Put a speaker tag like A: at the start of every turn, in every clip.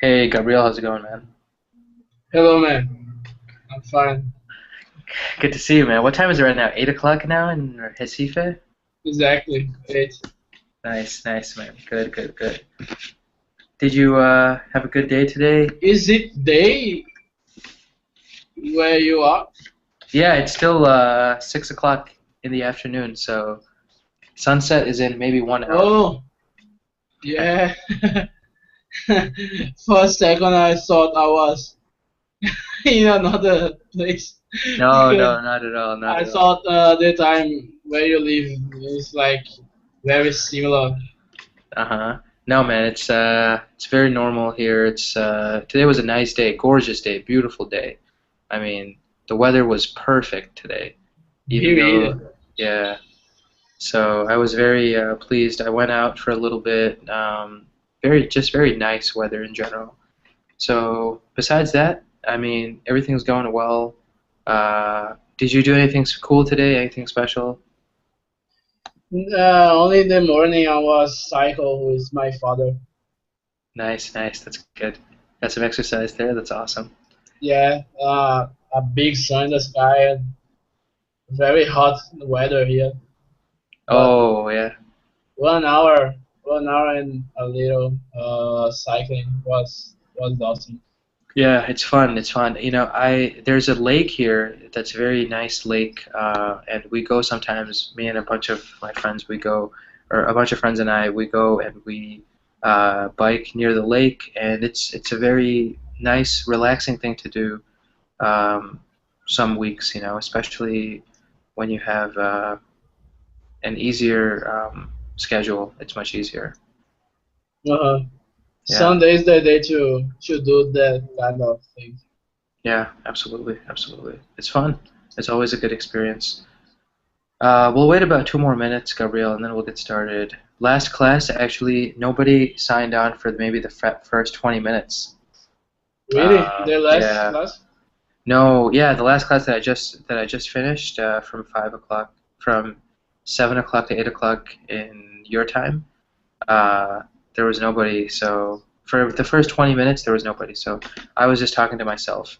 A: Hey, Gabriel, how's it going, man?
B: Hello, man. I'm fine.
A: Good to see you, man. What time is it right now? 8 o'clock now in Recife?
B: Exactly. Great.
A: Nice, nice, man. Good, good, good. Did you have a good day today?
B: Is it day where you are?
A: Yeah, it's still 6 o'clock in the afternoon, so sunset is in maybe 1 hour.
B: Oh, yeah. For a second, I thought I was in another place
A: No,
B: because
A: no, not at all, not
B: I
A: at all.
B: thought the time where you live is like very similar.
A: Uh-huh. No, man, it's very normal here. It's today was a nice day, gorgeous day, beautiful day. I mean, the weather was perfect today, even
B: Here
A: though,
B: either.
A: yeah. So I was very pleased. I went out for a little bit. Just very nice weather in general. So besides that, I mean, everything's going well. Did you do anything cool today? Anything special?
B: Only in the morning I was cycle with my father.
A: Nice, nice. That's good. Got some exercise there. That's awesome.
B: Yeah, a big sun in the sky and very hot weather here. But
A: Oh yeah,
B: 1 hour, 1 hour and a little cycling was awesome.
A: yeah. It's fun. It's fun. I there's a lake here that's a very nice lake, and we go sometimes. Me and a bunch of my friends, we go, or a bunch of friends and I, we go and we bike near the lake, and it's a very nice, relaxing thing to do. Um, some weeks, especially when you have an easier schedule, it's much easier.
B: Uh-huh.
A: Yeah,
B: Sunday is the day to do that kind of thing.
A: yeah, absolutely, absolutely. It's fun. It's always a good experience. We'll wait about 2 more minutes, Gabriel, and then we'll get started. Last class, actually, nobody signed on for maybe the first 20 minutes.
B: Really, the last
A: Yeah.
B: class?
A: No, yeah, the last class that I just finished from 5 o'clock, from 7 o'clock to 8 o'clock in your time, uh, there was nobody. So for the first 20 minutes, there was nobody. So I was just talking to myself,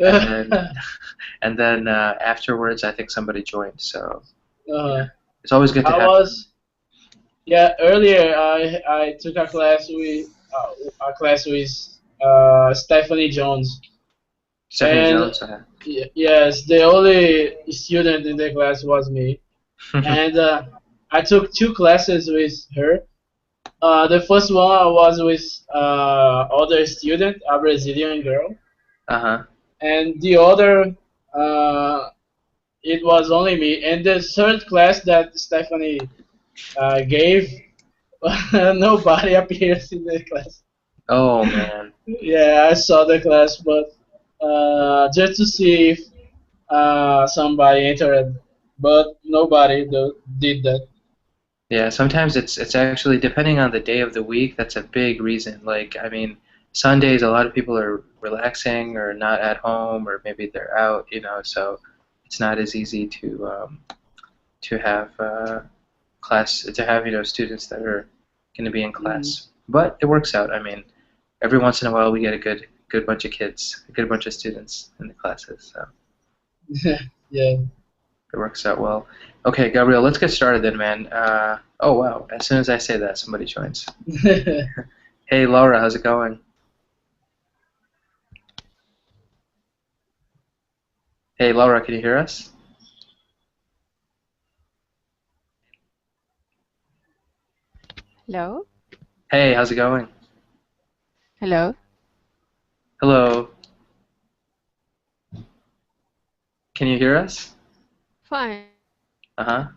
A: and then afterwards, I think somebody joined. So yeah,
B: uh,
A: it's always good to
B: I
A: have
B: was yeah earlier I took a class with Stephanie Jones.
A: Stephanie
B: And
A: Jones.
B: yes, the only student in the class was me. And I took two classes with her. The first one I was with other student, a Brazilian girl,
A: Uh-huh.
B: and the other it was only me. And the third class that Stephanie gave, nobody appears in the class.
A: Oh man.
B: Yeah, I saw the class, but just to see if somebody entered, but nobody did that.
A: Yeah, sometimes it's actually depending on the day of the week, that's a big reason. Like, I mean, Sundays a lot of people are relaxing or not at home or maybe they're out, so it's not as easy to have students that are going to be in
B: Mm.
A: class. But it works out. I mean, every once in a while we get a good bunch of kids, a good bunch of students in the classes. So
B: Yeah.
A: it works out well. Okay, Gabriel, let's get started then, man. Oh wow! As soon as I say that, somebody joins. Hey, Laura, how's it going? Hey, Laura, can you hear us?
C: Hello?
A: Hey, how's it going?
C: Hello?
A: Hello, can you hear us?
C: Fine.
A: Uh-huh.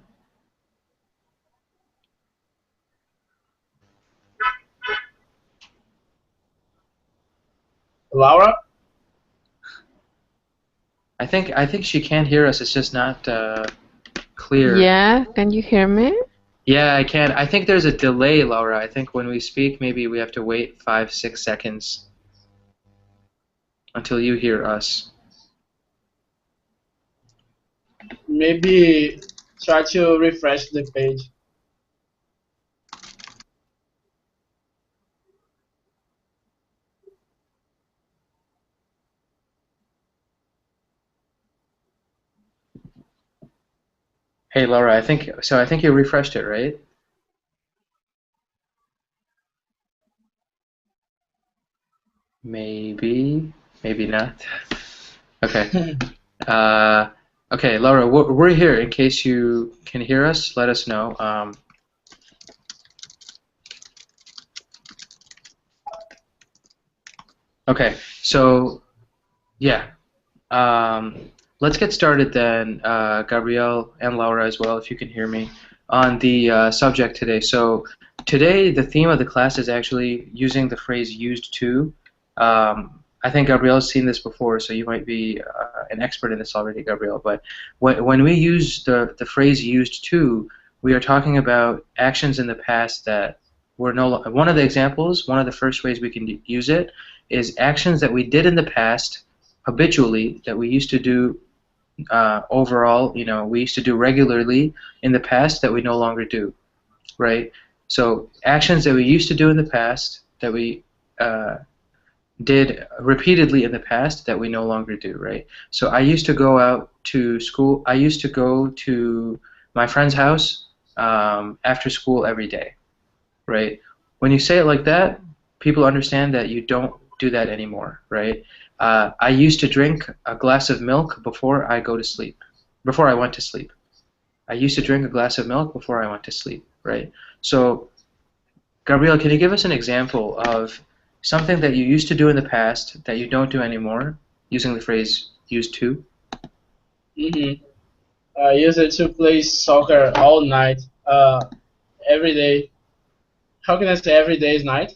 B: Laura?
A: I think she can hear us. It's just not clear.
C: Yeah, can you hear me?
A: Yeah, I can. I think there's a delay, Laura. I think when we speak, maybe we have to wait 5, 6 seconds until you hear us.
B: Maybe try to refresh the page.
A: Hey Laura, I think so. I think you refreshed it, right? Maybe, maybe not. Okay. Uh, okay, Laura, we're here in case you can hear us. Let us know. Okay, so yeah, let's get started then, Gabrielle and Laura as well, if you can hear me, on the subject today. So today, the theme of the class is actually using the phrase used to. I think Gabrielle's seen this before, so you might be an expert in this already, Gabrielle. But when we use the phrase used to, we are talking about actions in the past that were no lo- one of the examples, one of the first ways we can use it is actions that we did in the past habitually that we used to do overall, we used to do regularly in the past that we no longer do, right? So actions that we used to do in the past that we did repeatedly in the past that we no longer do, right? So I used to go out to school. I used to go to my friend's house after school every day, right? When you say it like that, people understand that you don't do that anymore, right? I used to drink a glass of milk before I go to sleep, before I went to sleep. I used to drink a glass of milk before I went to sleep, right? So, Gabrielle, can you give us an example of something that you used to do in the past that you don't do anymore, using the phrase used to?
B: Mm-hmm. I used to play soccer all night, every day. How can I say every day is night?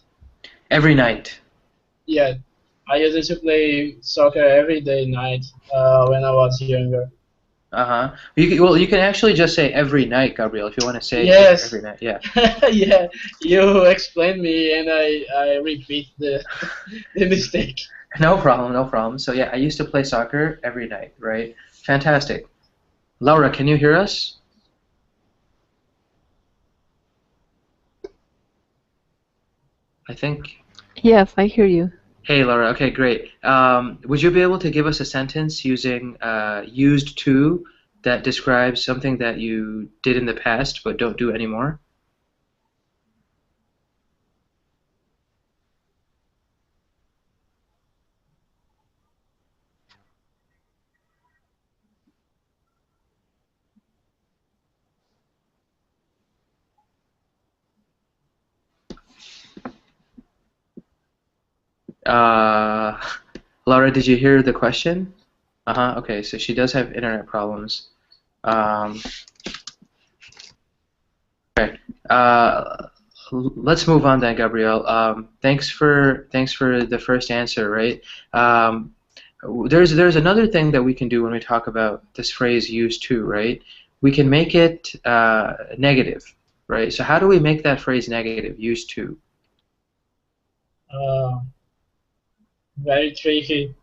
A: Every night.
B: Yeah, I used to play soccer every day night when I was younger.
A: Uh-huh. Well, you can actually just say every night, Gabrielle, if you want to say it every
B: Yes,
A: night. Yeah.
B: yeah, you explained me and I repeat the the mistake.
A: No problem, no problem. So yeah, I used to play soccer every night, right? Fantastic. Laura, can you hear us? I think.
C: Yes, I hear you.
A: Hey, Laura. Okay, great. Would you be able to give us a sentence using used to that describes something that you did in the past but don't do anymore? Uh, Laura, did you hear the question? Uh-huh. Okay, so she does have internet problems. Um, okay. Let's move on then, Gabrielle. Thanks for the first answer, right? Um, there's another thing that we can do when we talk about this phrase used to, right? We can make it negative, right? So how do we make that phrase negative, used to?
B: Uh, Very tricky.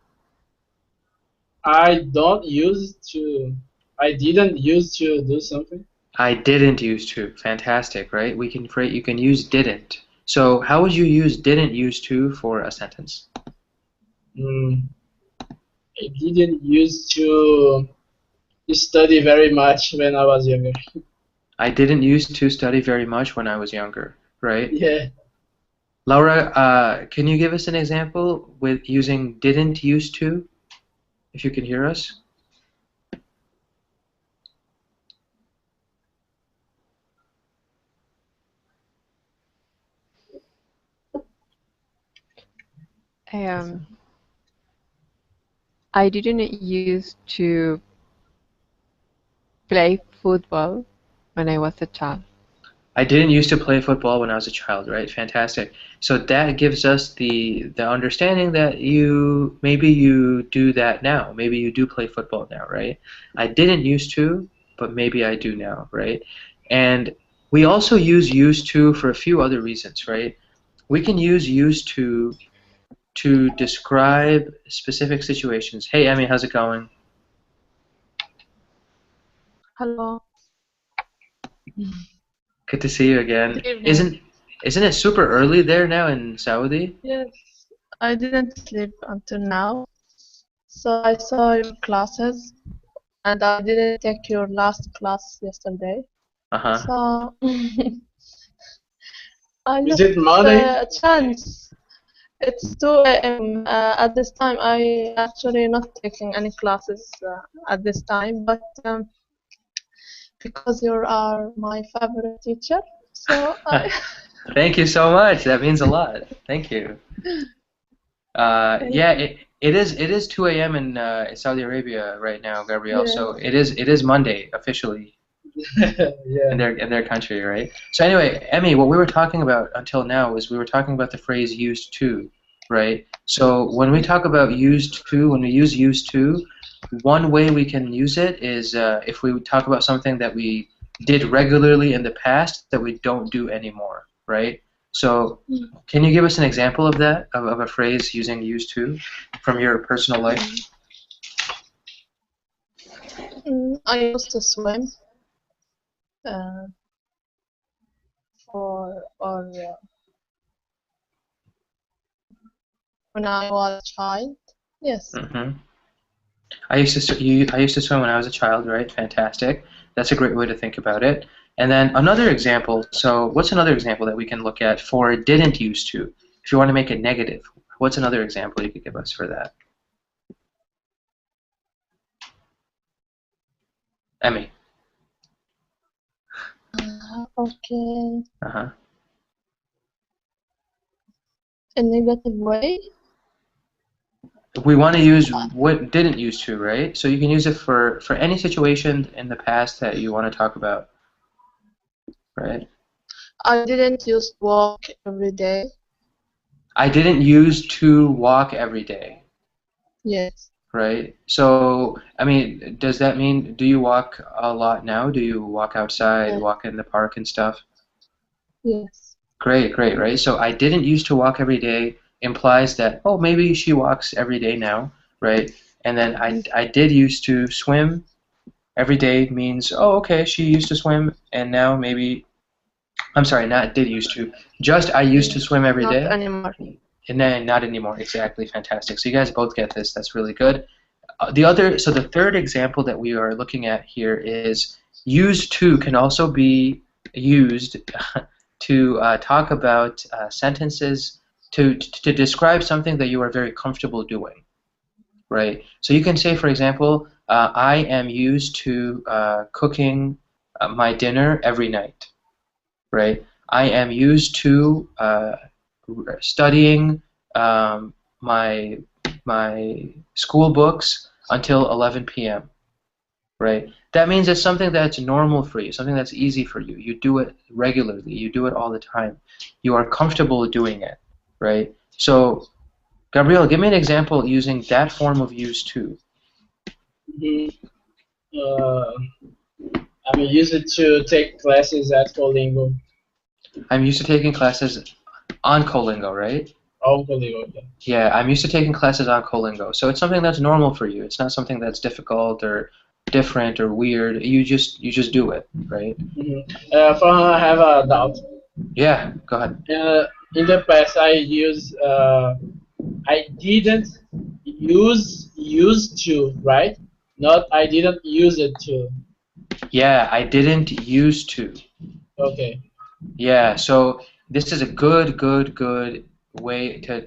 B: I don't use to. I didn't use to do something.
A: I didn't used to. Fantastic, right? You can use didn't. So how would you use didn't used to for a sentence?
B: Mm, I didn't use to study very much when I was younger.
A: I didn't used to study very much when I was younger, right?
B: Yeah.
A: Laura, can you give us an example with using didn't used to, if you can hear us?
C: Um, I didn't used to play football when I was a child.
A: I didn't used to play football when I was a child, right? Fantastic. So that gives us the understanding that you do that now. Maybe you do play football now, right? I didn't used to, but maybe I do now, right? And we also use used to for a few other reasons, right? We can use used to describe specific situations. Hey, Emmy, how's it going?
D: Hello.
A: Good to see you
D: Good
A: again.
D: evening.
A: Isn't it super early there now in Saudi?
D: Yes, I didn't sleep until now, so I saw your classes. and I didn't take your last class yesterday.
A: Uh-huh.
D: So I
B: Is
D: looked
B: it Monday?
D: a chance. It's 2 a.m. At this time, I actually not taking any classes at this time, but because you are my favorite teacher, so I
A: Thank you so much. That means a lot. Thank you.
D: thank
A: Yeah,
D: you.
A: it is 2 a.m. in Saudi Arabia right now, Gabrielle. So
D: Yes.
A: it is Monday officially
B: Yeah.
A: in their country, right? So anyway, Emmy, what we were talking about until now is we were talking about the phrase used to, right? So when we talk about used to, when we use used to, one way we can use it is if we talk about something that we did regularly in the past that we don't do anymore, right? So can you give us an example of that, of a phrase using used to from your personal life?
D: I used to swim uh, for or when I was a child. Yes.
A: Hmm. I used to swim when I was a child, right? Fantastic. That's a great way to think about it. And then another example. So what's another example that we can look at for didn't used to? If you want to make it negative, what's another example you could give us for that? Emmy.
D: Okay.
A: Uh-huh.
D: A negative way.
A: We want to use what didn't used to, right? So you can use it for any situation in the past that you want to talk about, right?
D: I didn't use to walk every day.
A: I didn't use to walk every day,
D: Yes.
A: right? So, I mean, does that mean do you walk a lot now? Do you walk outside,
D: Yes.
A: walk in the park and stuff?
D: Yes.
A: Great, great, right? So I didn't used to walk every day implies that, oh, maybe she walks every day now, right? And then I did used to swim every day means, oh, okay, she used to swim and now maybe, I'm sorry, not did used to, just I used to swim every
D: Not
A: day
D: anymore.
A: and then not anymore. Exactly, fantastic. So you guys both get this. That's really good. So the third example that we are looking at here is used to can also be used to talk about sentences to describe something that you are very comfortable doing, right? So you can say, for example, I am used to cooking my dinner every night, right? I am used to studying um, my school books until 11 p.m., right? That means it's something that's normal for you, something that's easy for you. You do it regularly. You do it all the time. You are comfortable doing it, right? So, Gabrielle, give me an example using that form of use to.
B: Mhm. Uh, I mean, use it to take classes at Colingo.
A: I'm used to taking classes on Colingo, right?
B: On Colingo, yeah.
A: Yeah, I'm used to taking classes on Colingo. So it's something that's normal for you. It's not something that's difficult or different or weird. You just do it, right?
B: I have a doubt.
A: Yeah, go ahead.
B: In the past, I didn't used to, right? Not I didn't use it to.
A: Yeah, I didn't used to.
B: Okay.
A: Yeah, so this is a good way to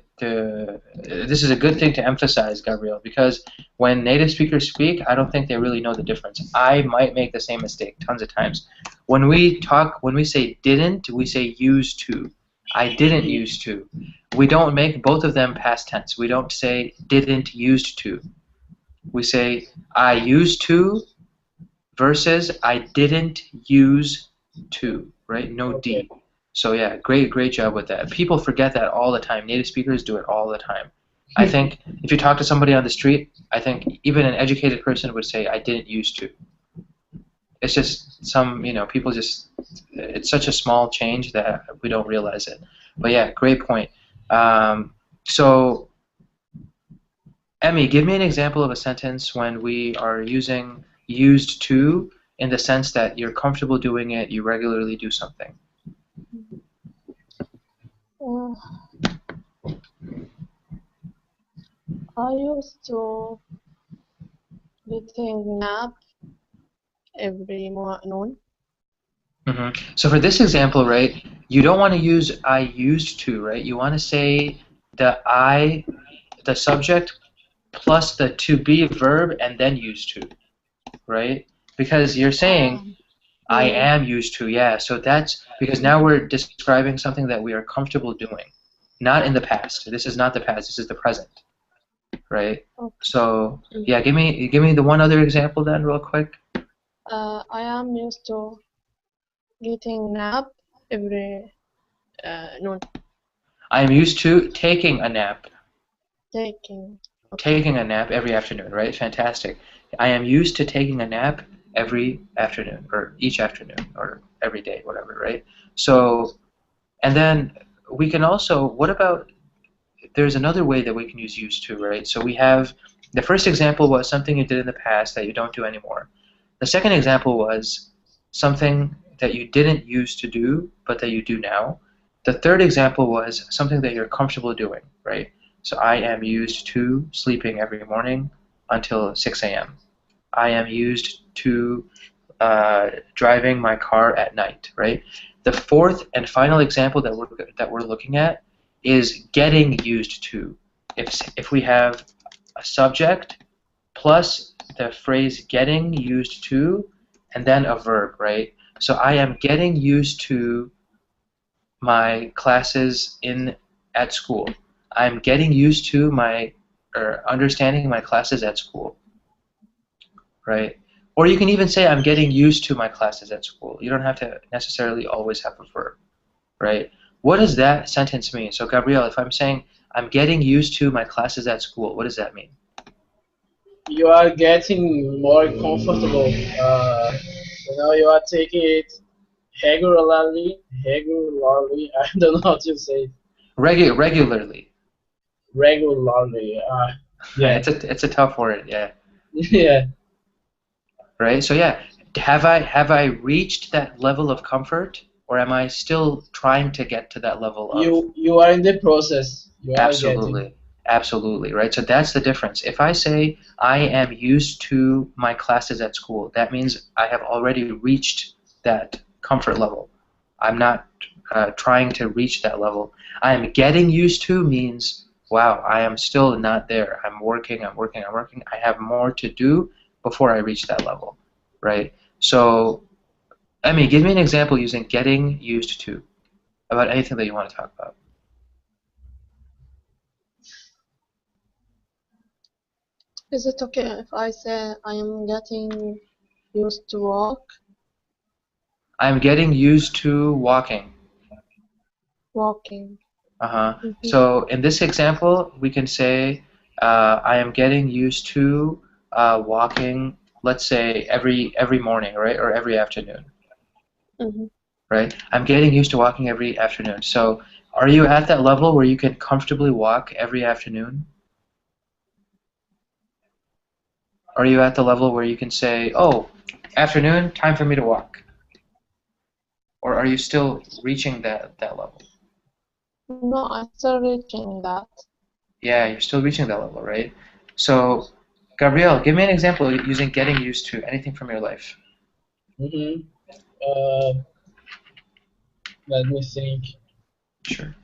A: this is a good thing to emphasize, Gabriel, because when native speakers speak, I don't think they really know the difference. I might make the same mistake tons of times. When we say didn't, we say used to. I didn't used to. We don't make both of them past tense. We don't say didn't used to. We say I used to versus I didn't use to, right? No
B: Okay.
A: D. So yeah, great job with that. People forget that all the time. Native speakers do it all the time. I think if you talk to somebody on the street, I think even an educated person would say, I didn't used to. It's just people just, it's such a small change that we don't realize it. But yeah, great point. So, Emmy, give me an example of a sentence when we are using used to in the sense that you're comfortable doing it, you regularly do something.
D: Uh, I used to be taking nap every noon.
A: So for this example, right, you don't want to use I used to, right? You want to say the subject plus the to be verb and then used to, right? Because you're saying I
D: Mm,
A: am used to, yeah. So that's because now we're describing something that we are comfortable doing, not in the past. This is not the past. This is the present, right?
D: okay.
A: So yeah, give me the one other example then, real quick.
D: I am used to getting nap every noon.
A: I am used to taking a nap.
D: Taking.
A: Taking a nap every afternoon, right? Fantastic. I am used to taking a nap every afternoon, or each afternoon, or every day, whatever, right? So, and then we can also, what about, there's another way that we can use used to, right? So we have, the first example was something you did in the past that you don't do anymore. The second example was something that you didn't used to do, but that you do now. The third example was something that you're comfortable doing, right? So I am used to sleeping every morning until 6 a.m. I am used to driving my car at night, right? The fourth and final example that we're looking at is getting used to. If we have a subject plus the phrase getting used to and then a verb, right? So I am getting used to my classes at school. I'm getting used to or understanding my classes at school, right? Or you can even say I'm getting used to my classes at school. You don't have to necessarily always have a verb, right? What does that sentence mean? So Gabrielle, if I'm saying I'm getting used to my classes at school, what does that mean?
B: You are getting more comfortable. You are taking it regularly. Regularly. I don't know how to say it.
A: Regularly.
B: Regularly. Yeah.
A: It's a tough word, yeah.
B: Yeah.
A: Right? So yeah, have I reached that level of comfort, or am I still trying to get to that level of
B: You are in the process. You are getting.
A: absolutely, right? So that's the difference. If I say I am used to my classes at school, that means I have already reached that comfort level. I'm not trying to reach that level. I am getting used to means, wow, I am still not there. I'm working. I have more to do before I reach that level, right? So, Emmy, give me an example using getting used to about anything that you want to talk about.
D: Is it okay if I say I am getting used to
A: I'm getting used to walking.
D: walking?
A: Uh-huh.
D: Mm-hmm.
A: So in this example, we can say I am getting used to walking, let's say every morning, right, or every afternoon,
D: Mm-hmm.
A: right? I'm getting used to walking every afternoon. So are you at that level where you can comfortably walk every afternoon? Are you at the level where you can say, oh, afternoon, time for me to walk? Or are you still reaching that level?
D: No, I'm still reaching that.
A: Yeah, you're still reaching that level, right? So, Gabrielle, give me an example using getting used to anything from your life.
B: Mm-hmm. Uh, Let me think.
A: Sure.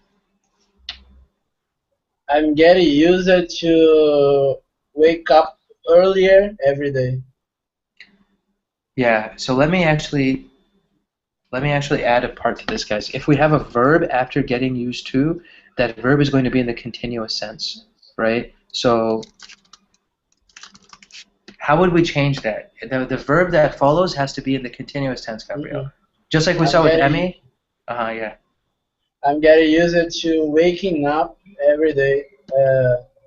B: I'm getting used to wake up earlier every day.
A: Yeah, so let me actually add a part to this, guys. If we have a verb after getting used to, that verb is going to be in the continuous sense, right? So how would we change that? The verb that follows has to be in the continuous tense, Gabrielle.
B: Mm-hmm.
A: Just like we
B: I'm
A: saw with
B: getting
A: Emmy. Yeah.
B: I'm getting used to waking up every day,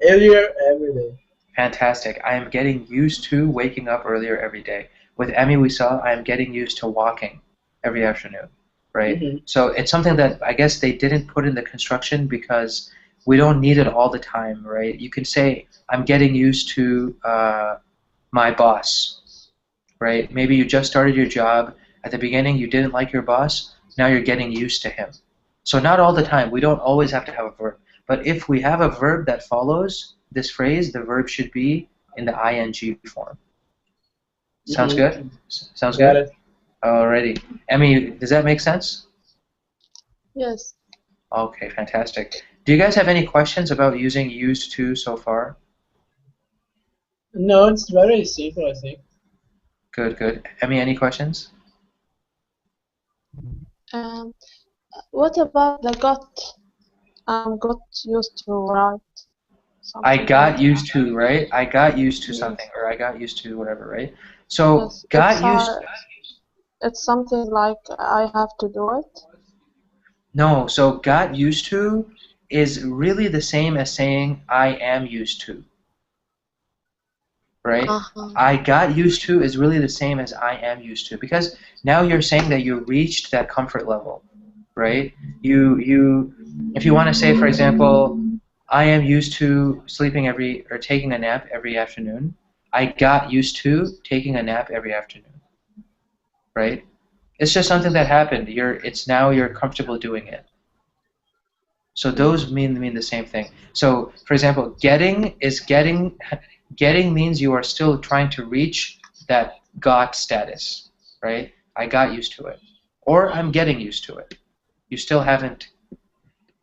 B: earlier every day.
A: Fantastic. I am getting used to waking up earlier every day. With Emmy, we saw I am getting used to walking every afternoon, right?
B: Mm-hmm.
A: So it's something that I guess they didn't put in the construction because we don't need it all the time, right? You can say I'm getting used to my boss, right? Maybe you just started your job. At the beginning, you didn't like your boss. Now you're getting used to him. So not all the time. We don't always have to have a verb. But if we have a verb that follows this phrase, the verb should be in the ing form. Sounds good? Sounds
B: Got
A: good?
B: it.
A: Alrighty. Emmy, does that make sense?
D: Yes.
A: Okay, fantastic. Do you guys have any questions about using used to so far?
B: No, it's very simple, I think.
A: Good, good. Emmy, any questions?
D: Um, what about the got? Got used to write
A: I
D: something like
A: got
D: that.
A: used to, right? I got used to something,
D: Yes.
A: or I got used to whatever, right? So,
D: Yes.
A: got used.
D: It's something like I have to do it.
A: No, so got used to is really the same as saying I am used to, right?
D: Uh-huh.
A: I got used to is really the same as I am used to, because now you're saying that you reached that comfort level, right? If you want to say, for example, I am used to sleeping or taking a nap every afternoon. I got used to taking a nap every afternoon, right? It's just something that happened. It's now you're comfortable doing it. So those mean the same thing. So, for example, getting means you are still trying to reach that got status, right? I got used to it. Or I'm getting used to it. You still haven't,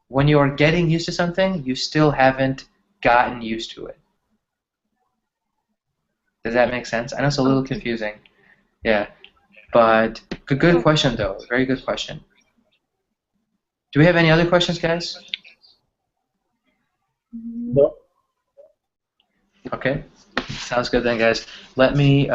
A: when you are getting used to something, you still haven't gotten used to it. Does that make sense? I know it's a little
D: Okay.
A: confusing. Yeah. But good question though. Very good question. Do we have any other questions, guys?
B: No.
A: Okay. Sounds good then, guys. Let me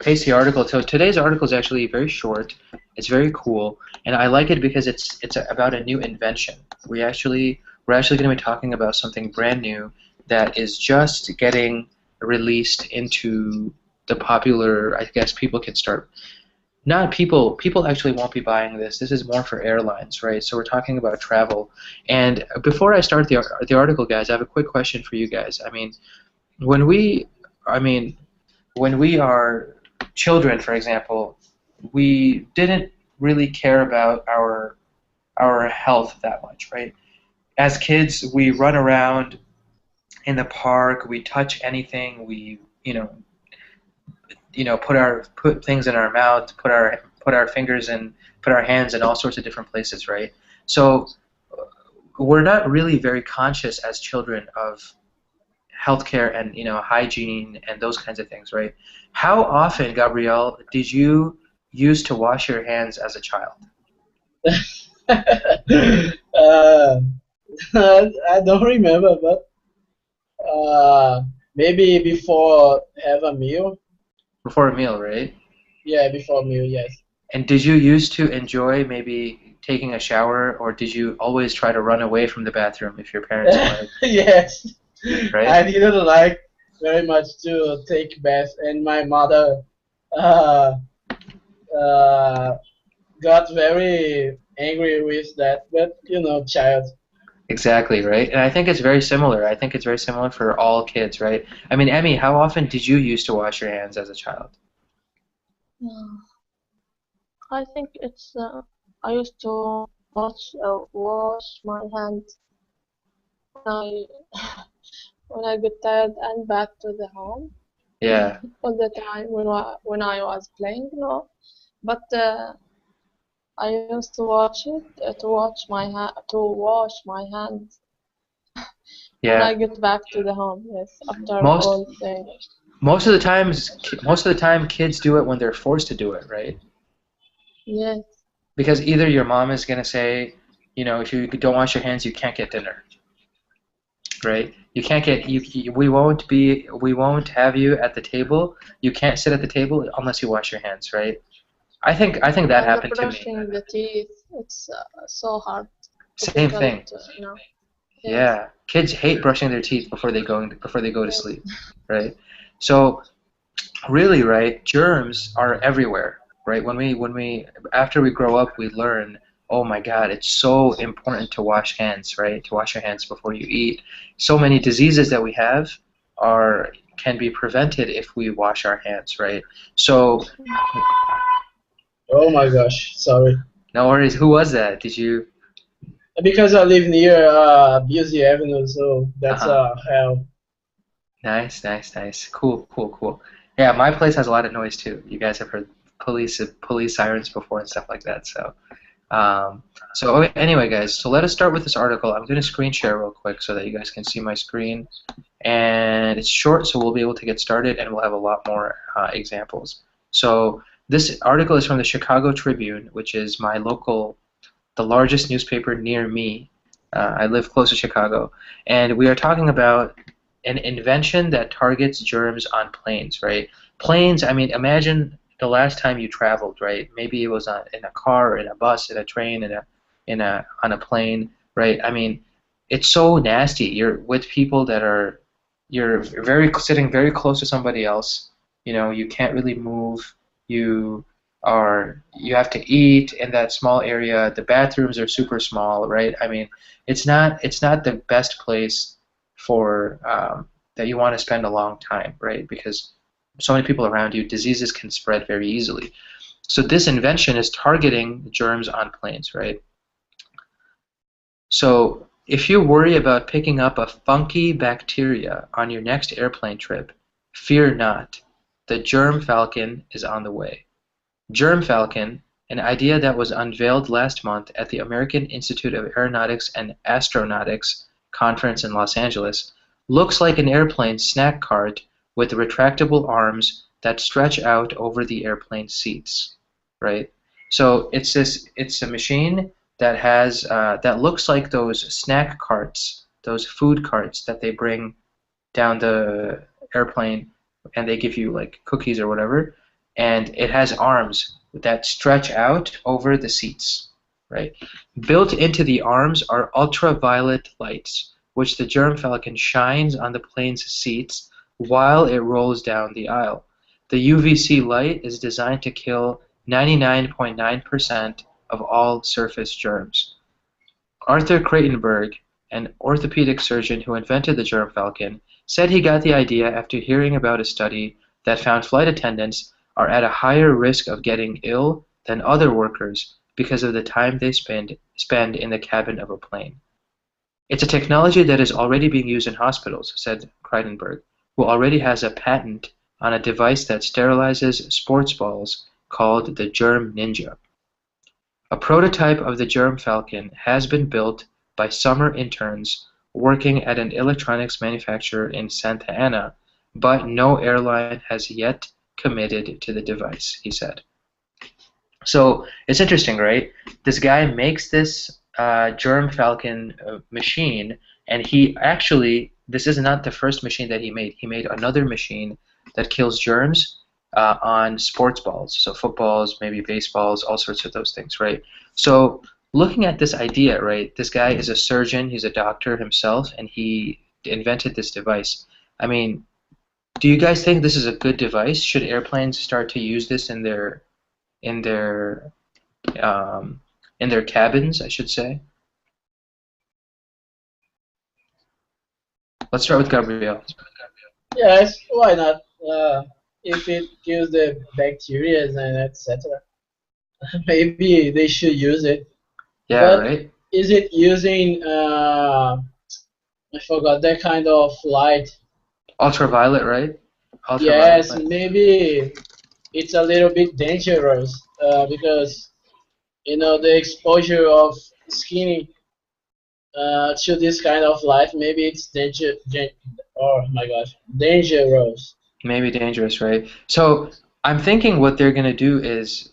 A: paste the article. So today's article is actually very short. It's very cool, and I like it because it's about a new invention. We're actually going to be talking about something brand new that is just getting released into the popular. I guess people can start. Not people. People actually won't be buying this. This is more for airlines, right? So we're talking about travel. And before I start the article, guys, I have a quick question for you guys. When we, I mean, when we are children, for example, we didn't really care about our health that much, right? As kids, we run around in the park, we touch anything, we put things in our mouth, put our fingers in, put our hands in all sorts of different places, right? So we're not really very conscious as children of healthcare and hygiene and those kinds of things, right? How often, Gabrielle, did you used to wash your hands as a child?
B: uh, I don't remember, but maybe before have a meal.
A: Before a meal, right?
B: Yeah, before a meal, yes.
A: And did you used to enjoy maybe taking a shower, or did you always try to run away from the bathroom if your parents wanted,
B: Yes.
A: right?
B: I didn't like very much to take bath, and my mother uh, uh, got very angry with that. But child.
A: Exactly, right? And I think it's very similar. I think it's very similar for all kids, right? I mean, Emmy, how often did you used to wash your hands as a child?
D: I think it's. I used to wash my hands when I when I get tired and back to the home
A: Yeah.
D: all the time when I was playing, But I used to watch it to wash my hands when I
A: Yeah.
D: get back to the home. Yes, after
A: Most
D: all day.
A: most of the time kids do it when they're forced to do it, right?
D: Yes.
A: Because either your mom is going to say, if you don't wash your hands, you can't get dinner, right? You can't get we won't have you at the table. You can't sit at the table unless you wash your hands, right? I think that
D: And
A: happened to me.
D: brushing the teeth, it's so hard,
A: Same
D: difficult,
A: thing.
D: Yes.
A: Yeah. Kids hate brushing their teeth before they go to
D: Yes.
A: sleep, right? So really, right, germs are everywhere, right? When we after we grow up, we learn, oh my God, it's so important to wash hands, right? To wash your hands before you eat. So many diseases that we have can be prevented if we wash our hands, right? So
B: Oh my gosh, sorry.
A: no worries. Who was that? Did you?
B: Because I live near Busy Avenue, so that's
A: Uh-huh.
B: hell.
A: Nice, nice, nice. Cool, cool, cool. Yeah, my place has a lot of noise too. You guys have heard police sirens before and stuff like that. Um, so anyway, guys, so let us start with this article. I'm going to screen share real quick so that you guys can see my screen. And it's short, so we'll be able to get started, and we'll have a lot more examples. So this article is from the Chicago Tribune, which is my local, the largest newspaper near me. I live close to Chicago, and we are talking about an invention that targets germs on planes, right? Planes, I mean, imagine the last time you traveled, right? Maybe it was in a car, or in a bus, in a train, on a plane, right? I mean, it's so nasty. You're with people that are, you're sitting very close to somebody else. You know, you can't really move. You have to eat in that small area. The bathrooms are super small, right? I mean, it's not the best place for that you want to spend a long time, right? Because so many people around you, diseases can spread very easily. So this invention is targeting germs on planes, right? So if you worry about picking up a funky bacteria on your next airplane trip, fear not. The GermFalcon is on the way. GermFalcon, an idea that was unveiled last month at the American Institute of Aeronautics and Astronautics conference in Los Angeles, looks like an airplane snack cart with retractable arms that stretch out over the airplane seats, right? So it's a machine that has that looks like those snack carts, those food carts that they bring down the airplane, and they give you like cookies or whatever, and it has arms that stretch out over the seats, right? Built into the arms are ultraviolet lights, which the GermFalcon shines on the plane's seats while it rolls down the aisle. The UVC light is designed to kill 99.9% of all surface germs. Arthur Kratenberg, an orthopedic surgeon who invented the GermFalcon, said he got the idea after hearing about a study that found flight attendants are at a higher risk of getting ill than other workers because of the time they spend in the cabin of a plane. It's a technology that is already being used in hospitals, said Kreidenberg, who already has a patent on a device that sterilizes sports balls called the Germ Ninja. A prototype of the GermFalcon has been built by summer interns working at an electronics manufacturer in Santa Ana, but no airline has yet committed to the device, he said. So it's interesting, right? This guy makes this GermFalcon machine, and he actually, this is not the first machine that he made. He made another machine that kills germs on sports balls, so footballs, maybe baseballs, all sorts of those things, right? So looking at this idea, right, this guy is a surgeon, he's a doctor himself, and he invented this device. I mean, do you guys think this is a good device? Should airplanes start to use this in their in their in their cabins, I should say? Let's start with Gabriel.
B: Yes, why not? If it kills the bacteria and etc., maybe they should use it.
A: Yeah,
B: But
A: right?
B: is it using I forgot that kind of light?
A: Ultraviolet, right? Ultraviolet
B: Yes,
A: light.
B: maybe it's a little bit dangerous because the exposure of skin to this kind of light, maybe it's oh my gosh, dangerous.
A: Maybe dangerous, right? So I'm thinking what they're going to do is,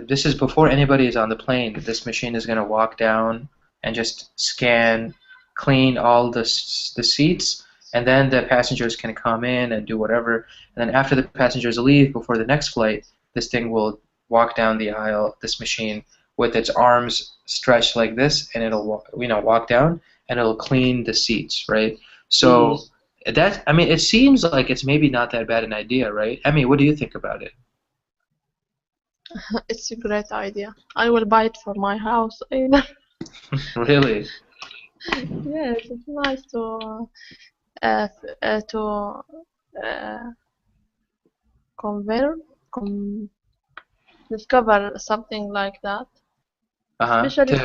A: this is before anybody is on the plane, this machine is going to walk down and just scan, clean all the seats, and then the passengers can come in and do whatever. And then after the passengers leave, before the next flight, this thing will walk down the aisle, this machine, with its arms stretched like this, and it'll walk down, and it'll clean the seats, right? So that, I mean, it seems like it's maybe not that bad an idea, right? I mean, what do you think about it?
D: It's a great idea. I will buy it for my house.
A: Really?
D: Yes, it's nice to convert, discover something like that, especially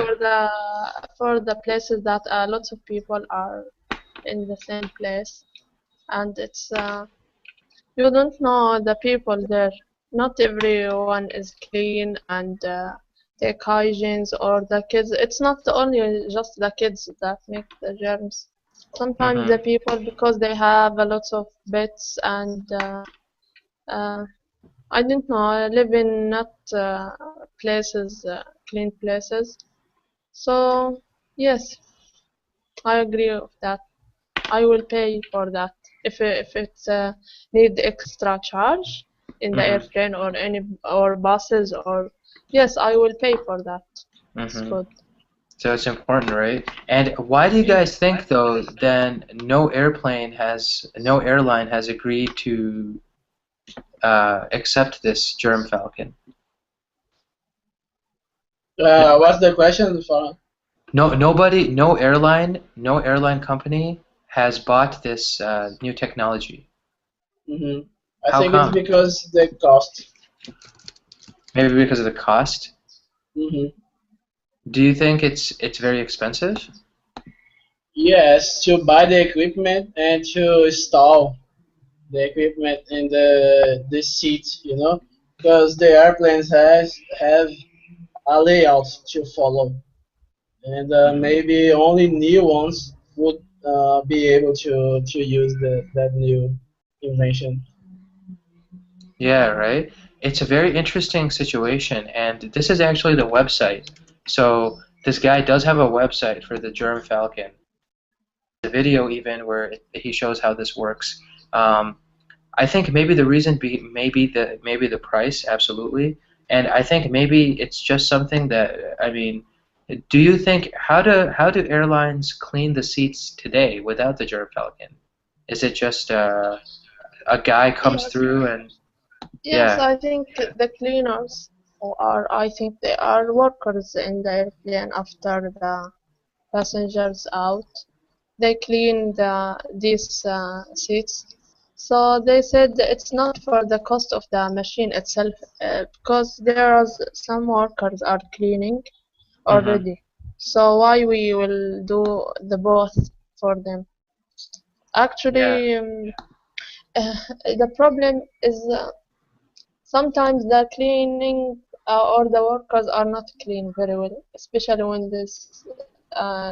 D: for the places that lots of people are in the same place, and You don't know the people there. Not everyone is clean and take hygienes or the kids. It's not only just the kids that make the germs. Sometimes the
A: Mm-hmm.
D: people, because they have a lot of pets and uh, I don't know, I live in not places, clean places. So yes, I agree with that. I will pay for that if it's need extra charge in the
A: Mm-hmm.
D: airplane or any or buses or yes, I will pay for that. It's
A: Mm-hmm.
D: good.
A: So it's important, right? And why do you
B: Yeah.
A: guys think, though, then no airline has agreed to accept this GermFalcon?
B: What's the question for?
A: No airline company has bought this new technology.
B: Hmm. I
A: How
B: think it's
A: come?
B: because the cost.
A: Maybe because of the cost.
B: Hmm.
A: Do you think it's very expensive?
B: Yes, to buy the equipment and to install the equipment in the seat, because the airplanes have a layout to follow, and
A: Hmm.
B: maybe only new ones would be able to use that new invention.
A: Yeah, right. It's a very interesting situation, and this is actually the website. So this guy does have a website for the GermFalcon. The video even where he shows how this works. Um, I think maybe the reason maybe the price, absolutely, and I think maybe it's just something that I mean, do you think how do airlines clean the seats today without the GermFalcon? Is it just a guy comes
D: Yes,
A: through and
D: yes,
A: yeah?
D: I think the cleaners are I think they are workers in the airplane after the passengers out. They clean these seats. So they said that it's not for the cost of the machine itself, because there are some workers are cleaning
A: Mm-hmm.
D: already. So why we will do the both for them?
A: Yeah.
D: Actually, the problem is sometimes the cleaning or the workers are not clean very well, especially when this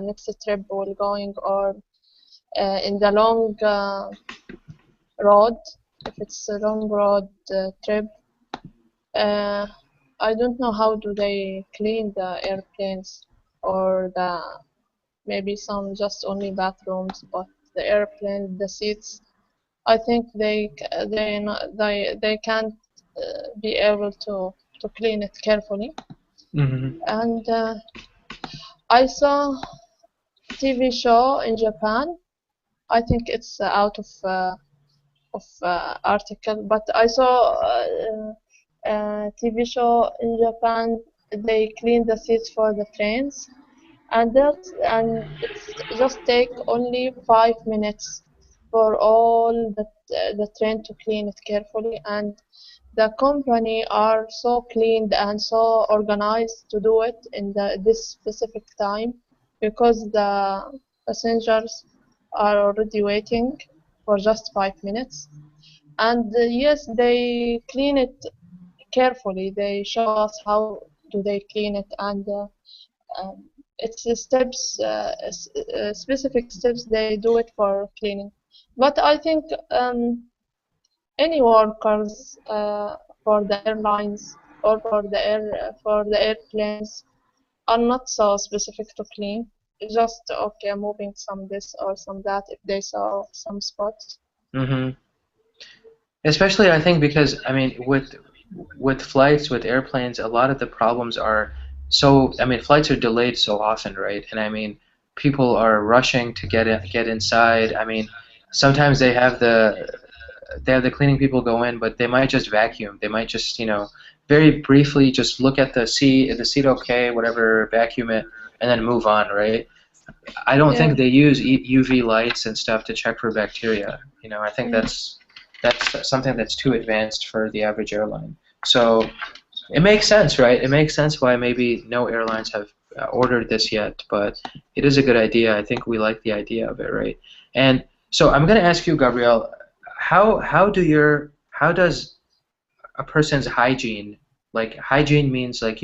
D: next trip will going or in the long road. If it's a long road trip, uh, I don't know how do they clean the airplanes or the maybe some just only bathrooms, but the airplane, the seats, I think they can't be able to clean it carefully.
A: Mm-hmm.
D: And I saw TV show in Japan. I think it's out of article, but I saw a TV show in Japan. They clean the seats for the trains, and it's just take only 5 minutes for all the train to clean it carefully, and the company are so cleaned and so organized to do it in this specific time because the passengers are already waiting for just 5 minutes. And yes, they clean it carefully. They show us how do they clean it, and um, it's steps, specific steps they do it for cleaning. But I think any workers for the airlines or for the airplanes are not so specific to clean. Just okay, moving some this or some that if they saw some spots.
A: Mm-hmm. Especially, I think because I mean, with flights, with airplanes, a lot of the problems are so. I mean, flights are delayed so often, right? And I mean, people are rushing to get inside. I mean, sometimes they have the cleaning people go in, but they might just vacuum. They might just very briefly just look at the seat. Is the seat okay? Whatever, vacuum it, and then move on, right? I don't
D: Yeah.
A: think they use UV lights and stuff to check for bacteria. I think
D: Mm.
A: that's something that's too advanced for the average airline. So it makes sense, right? It makes sense why maybe no airlines have ordered this yet, but it is a good idea. I think we like the idea of it, right? And so I'm going to ask you, Gabrielle, how does a person's hygiene, like hygiene means like,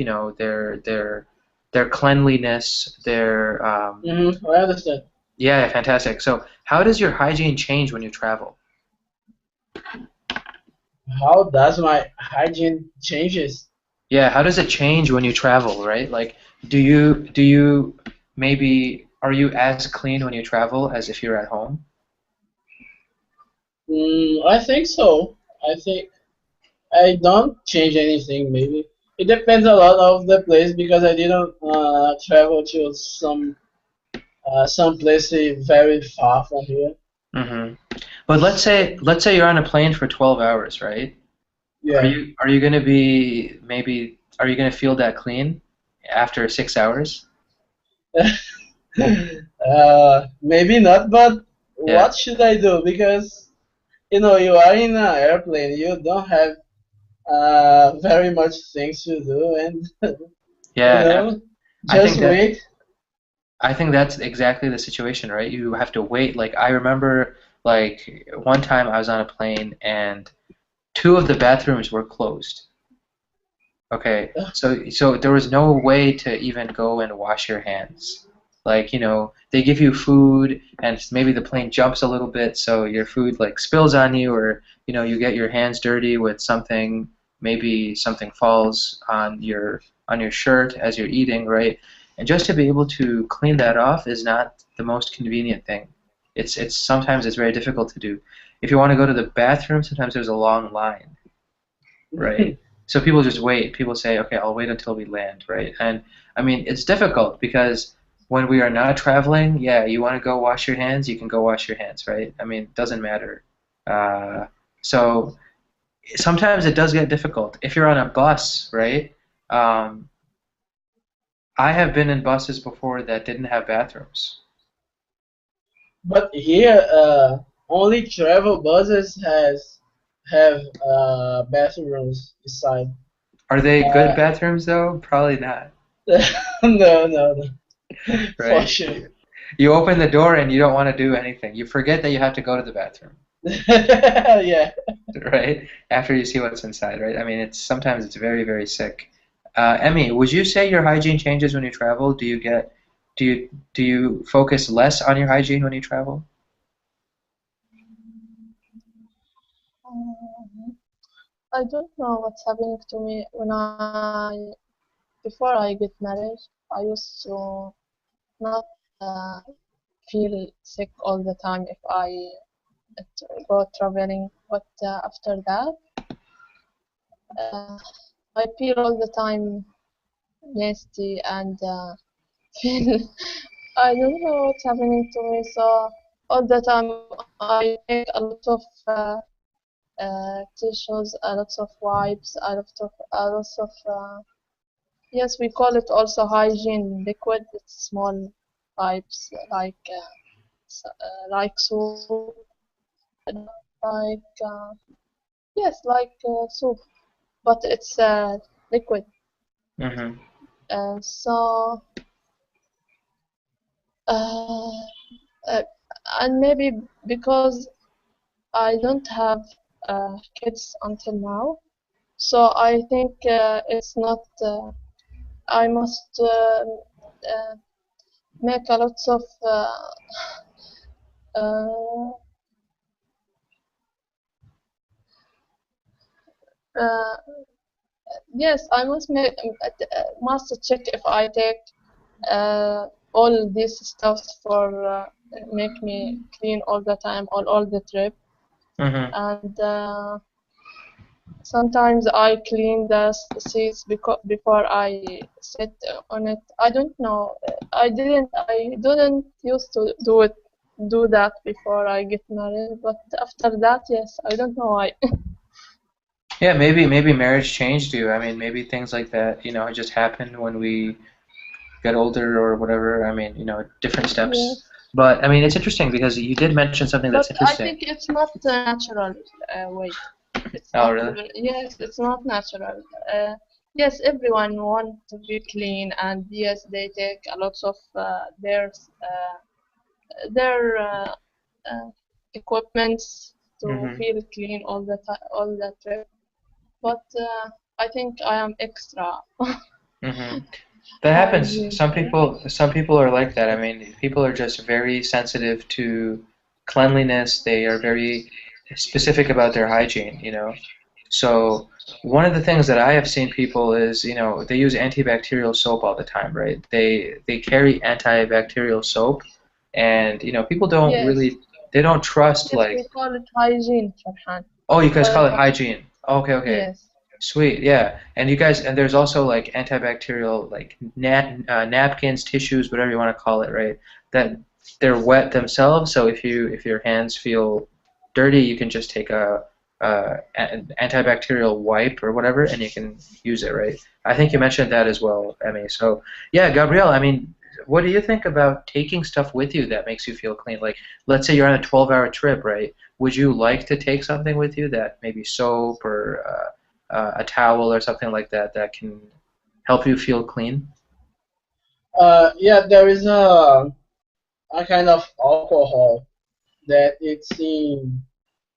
A: their cleanliness, their
B: I understand.
A: yeah, fantastic. So how does your hygiene change when you travel?
B: How does my hygiene changes?
A: Yeah, how does it change when you travel, right? Like, do you maybe are you as clean when you travel as if you're at home?
B: I think so. I think I don't change anything. Maybe it depends a lot of the place because I didn't travel to some place very far from here.
A: Hmm. But let's say you're on a plane for 12 hours, right?
B: Yeah.
A: Are you going to be maybe are you going to feel that clean after 6 hours?
B: Maybe not, but
A: Yeah.
B: what should I do? Because you are in an airplane. You don't have very much things to do, and you
A: Yeah.
B: know,
A: I
B: just
A: think that
B: wait.
A: I think that's exactly the situation, right? You have to wait. Like I remember like one time I was on a plane and two of the bathrooms were closed. Okay, so there was no way to even go and wash your hands. Like, they give you food and maybe the plane jumps a little bit so your food like spills on you or, you get your hands dirty with something, maybe something falls on your shirt as you're eating, right? And just to be able to clean that off is not the most convenient thing. It's sometimes it's very difficult to do. If you want to go to the bathroom, sometimes there's a long line, right? So people just wait. People say, okay, I'll wait until we land, right? And I mean, it's difficult because when we are not traveling, yeah, you want to go wash your hands, you can go wash your hands, right? I mean, it doesn't matter. Uh, so sometimes it does get difficult. If you're on a bus, right? Um, I have been in buses before that didn't have bathrooms.
B: But here, only travel buses have bathrooms inside.
A: Are they good
B: Uh,
A: bathrooms though? Probably not,
B: no, no, no, for
A: right?
B: sure.
A: You open the door and you don't want to do anything. You forget that you have to go to the bathroom.
B: Yeah.
A: Right? After you see what's inside, right? I mean, it's sometimes it's very, very sick. Emmy, would you say your hygiene changes when you travel? Do you focus less on your hygiene when you travel?
D: Um, I don't know what's happening to me before I get married. I used to not uh, feel sick all the time if I go traveling, but after that, uh, I feel all the time nasty and feel I don't know what's happening to me. So all the time I take a lot of tissues, a lot of wipes, a lot of yes, we call it also hygiene liquid. It's small pipes like soap, like yes, like soup, but it's liquid.
A: Hmm.
D: So uh, uh, and maybe because I don't have kids until now, so I think it's not. I must make a lot of uh, uh, yes, I must check if I take all these stuffs for make me clean all the time on all the trip,
A: Hmm.
D: and sometimes I clean the seats before I sit on it. I don't know. I didn't used to do that before I get married, but after that, yes, I don't know why.
A: Yeah, maybe marriage changed you. I mean, maybe things like that, just happen when we get older or whatever. I mean, different steps.
D: Yes,
A: But I mean, it's interesting because you did mention something that's
D: but I
A: interesting.
D: think it's not a natural way. It's
A: Oh,
D: not.
A: really?
D: Yes, it's not natural. Yes, everyone want to be clean, and yes, they take a lot of their uh, equipments to
A: Mhm.
D: feel clean all the time, all the trip. But I think I am extra
A: Mhm. That happens.
D: hygiene.
A: Some people are like that. I mean, people are just very sensitive to cleanliness. They are very specific about their hygiene, you know. So one of the things that I have seen people is, they use antibacterial soap all the time, right? They carry antibacterial soap, and people don't
D: Yes,
A: really they don't trust
D: yes, we
A: like,
D: call it hygiene, Farhan.
A: oh, you
D: We
A: guys
D: call
A: call
D: it
A: it
D: hygiene.
A: hygiene. Okay, okay.
D: Yes,
A: Sweet, yeah. And there's also like antibacterial, like napkins, tissues, whatever you want to call it, right? That they're wet themselves, so if your hands feel dirty, you can just take an antibacterial wipe or whatever, and you can use it, right? I think you mentioned that as well, Emmy. So yeah, Gabrielle, I mean, what do you think about taking stuff with you that makes you feel clean? Like, let's say you're on a 12-hour trip, right? Would you like to take something with you, that maybe soap or a towel or something like that, that can help you feel clean?
B: Yeah, there is a kind of alcohol that it's in.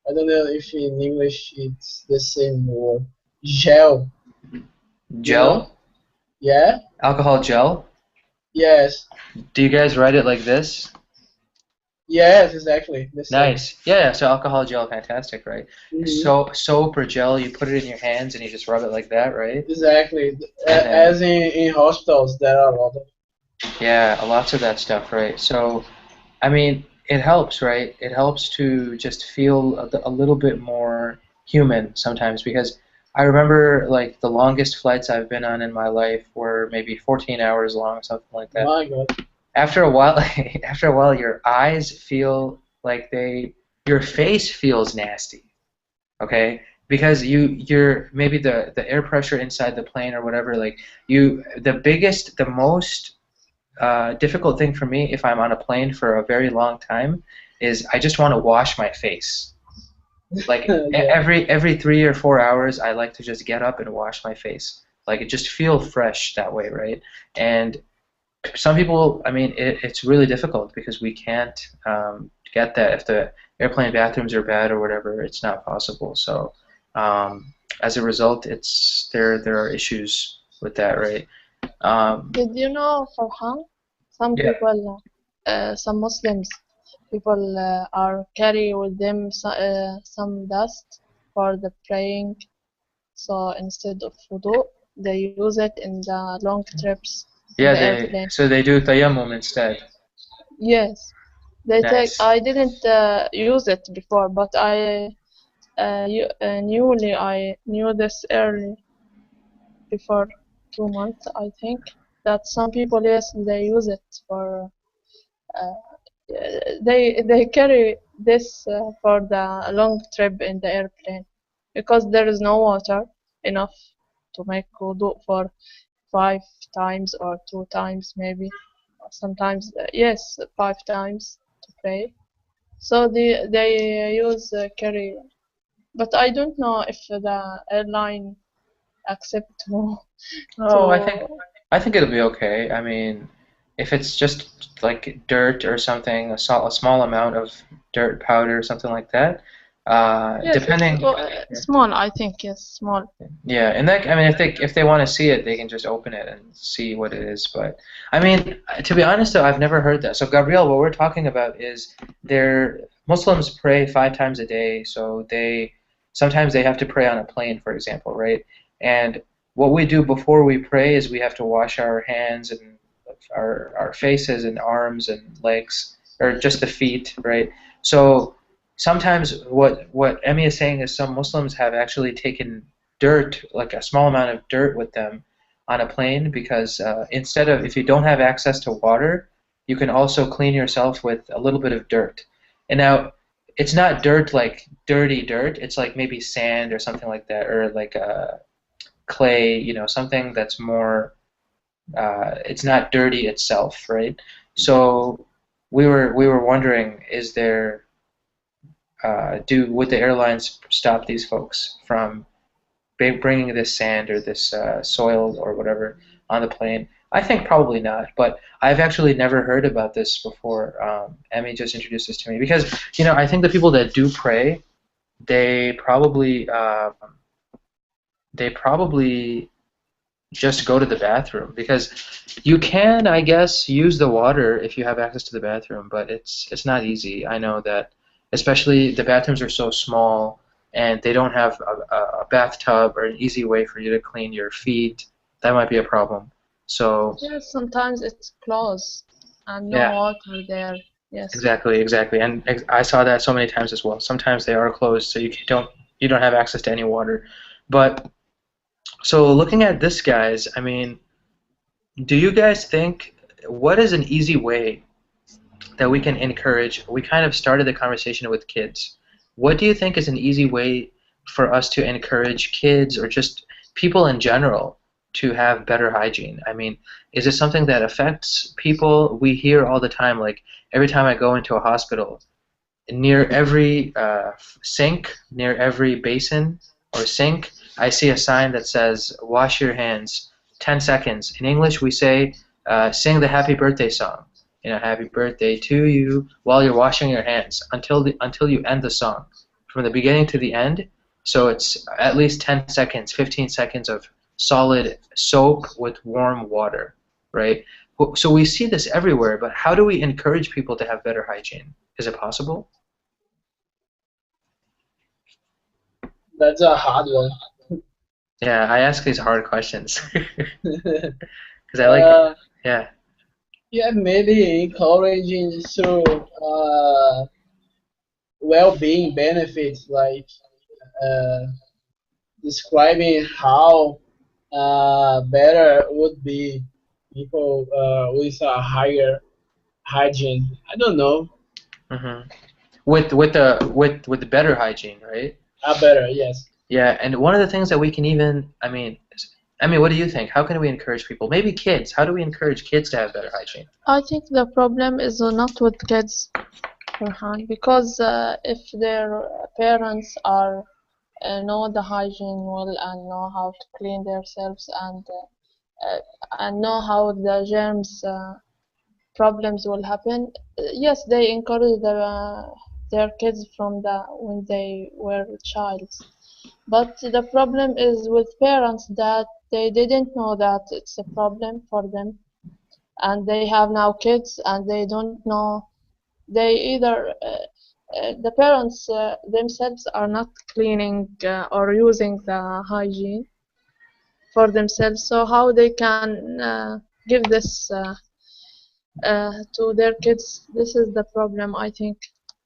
B: I don't know if in English it's the same word. Gel, you know?
A: Gel?
B: Yeah.
A: Alcohol gel?
B: Yes.
A: Do you guys write it like this?
B: Yes, exactly the same.
A: Nice. Yeah, so alcohol gel, fantastic, right?
B: Hmm.
A: So soap or gel, you put it in your hands and you just rub it like that, right?
B: Exactly.
A: And then,
B: As in hospitals, there are a lot of.
A: yeah, lots of that stuff, right? So, I mean, it helps, right? It helps to just feel a little bit more human sometimes, because I remember like the longest flights I've been on in my life were maybe 14 hours long, something like that.
B: My God.
A: After a while, after a while, your eyes feel like your face feels nasty, okay? Because you're maybe the air pressure inside the plane or whatever, like the most difficult thing for me if I'm on a plane for a very long time is I just want to wash my face. Like
B: Yeah.
A: every 3 or 4 hours, I like to just get up and wash my face. Like it just feel fresh that way, right? And some people, I mean, it's really difficult because we can't get that. If the airplane bathrooms are bad or whatever, it's not possible. So as a result, there are issues with that, right? Um,
D: did you know, Farhan? Some
A: yeah,
D: people, some Muslims, people are carry with them some dust for the praying. So instead of wudu, they use it in the long trips in
A: yeah.
D: the
A: They
D: airplane.
A: so they do tayammum instead.
D: Yes, they take.
A: Nice.
D: I didn't use it before, but I knew this early before 2 months. I think that some people, yes, they use it for. Uh, they carry this for the long trip in the airplane because there is no water enough to make wudu for 5 times or 2 times maybe. Sometimes yes, 5 times to pray. So they use carry, but I don't know if the airline accept to
A: Oh,
D: to
A: I think it'll be okay. I mean, if it's just like dirt or something, a small amount of dirt powder or something like that,
D: yes, it's
A: depending.
D: small. I think yes, small.
A: Yeah, and that, I mean, if they want to see it, they can just open it and see what it is. But I mean, to be honest, though, I've never heard that. So, Gabriel, what we're talking about is Muslims pray 5 times a day. So sometimes they have to pray on a plane, for example, right? And what we do before we pray is we have to wash our hands and our faces and arms and legs, or just the feet, right? So sometimes what Emmy is saying is some Muslims have actually taken dirt, like a small amount of dirt with them on a plane, because instead of, if you don't have access to water, you can also clean yourself with a little bit of dirt. And now, it's not dirt like dirty dirt, it's like maybe sand or something like that, or like clay, something that's more, it's not dirty itself, right? So we were wondering, is there would the airlines stop these folks from bringing this sand or this soil or whatever on the plane? I think probably not, but I've actually never heard about this before. Emmy just introduced this to me because, I think the people that do pray, they probably just go to the bathroom, because you can, I guess, use the water if you have access to the bathroom, but it's not easy. I know that, especially the bathrooms are so small and they don't have a bathtub or an easy way for you to clean your feet. That might be a problem. So
D: Yes, sometimes it's closed and no
A: yeah,
D: water there. Yes.
A: exactly, and I saw that so many times as well. Sometimes they are closed, so you don't have access to any water. But so looking at this, guys, I mean, do you guys think, what is an easy way that we can encourage? We kind of started the conversation with kids. What do you think is an easy way for us to encourage kids or just people in general to have better hygiene? I mean, is it something that affects people? We hear all the time, like every time I go into a hospital, near every sink, near every basin or sink, I see a sign that says, wash your hands 10 seconds. In English, we say, sing the happy birthday song. You know, happy birthday to you, while you're washing your hands until you end the song, from the beginning to the end. So it's at least 10 seconds, 15 seconds of solid soap with warm water, right? So we see this everywhere, but how do we encourage people to have better hygiene? Is it possible?
B: That's a hard one.
A: Yeah, I ask these hard questions because I like it.
B: uh,
A: Yeah.
B: yeah, maybe encouraging through well-being benefits, like uh, describing how better would be people with a higher hygiene. I don't know.
A: hmm with the better hygiene, right?
B: Better, yes.
A: Yeah, and one of the things that we can even, I mean, what do you think? How can we encourage people? Maybe kids. How do we encourage kids to have better hygiene?
D: I think the problem is not with kids, Farhan, because if their parents are know the hygiene well and know how to clean themselves and know how the germs problems will happen. Yes, they encourage their kids from when they were childs. But the problem is with parents that they didn't know that it's a problem for them, and they have now kids and they don't know. They either the parents themselves are not cleaning or using the hygiene for themselves. So how they can give this to their kids? This is the problem, I think.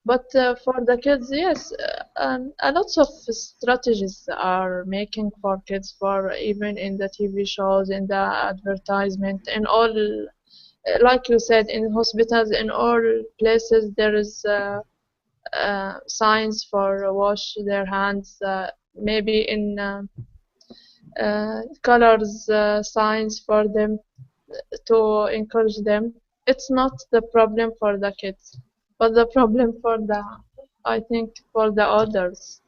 D: But for the kids, yes, a lots of strategies are making for kids, for even in the TV shows, in the advertisement, in all, like you said, in hospitals, in all places, there is signs for wash their hands, maybe in colors, signs for them to encourage them. It's not the problem for the kids, but the problem for I think for the others,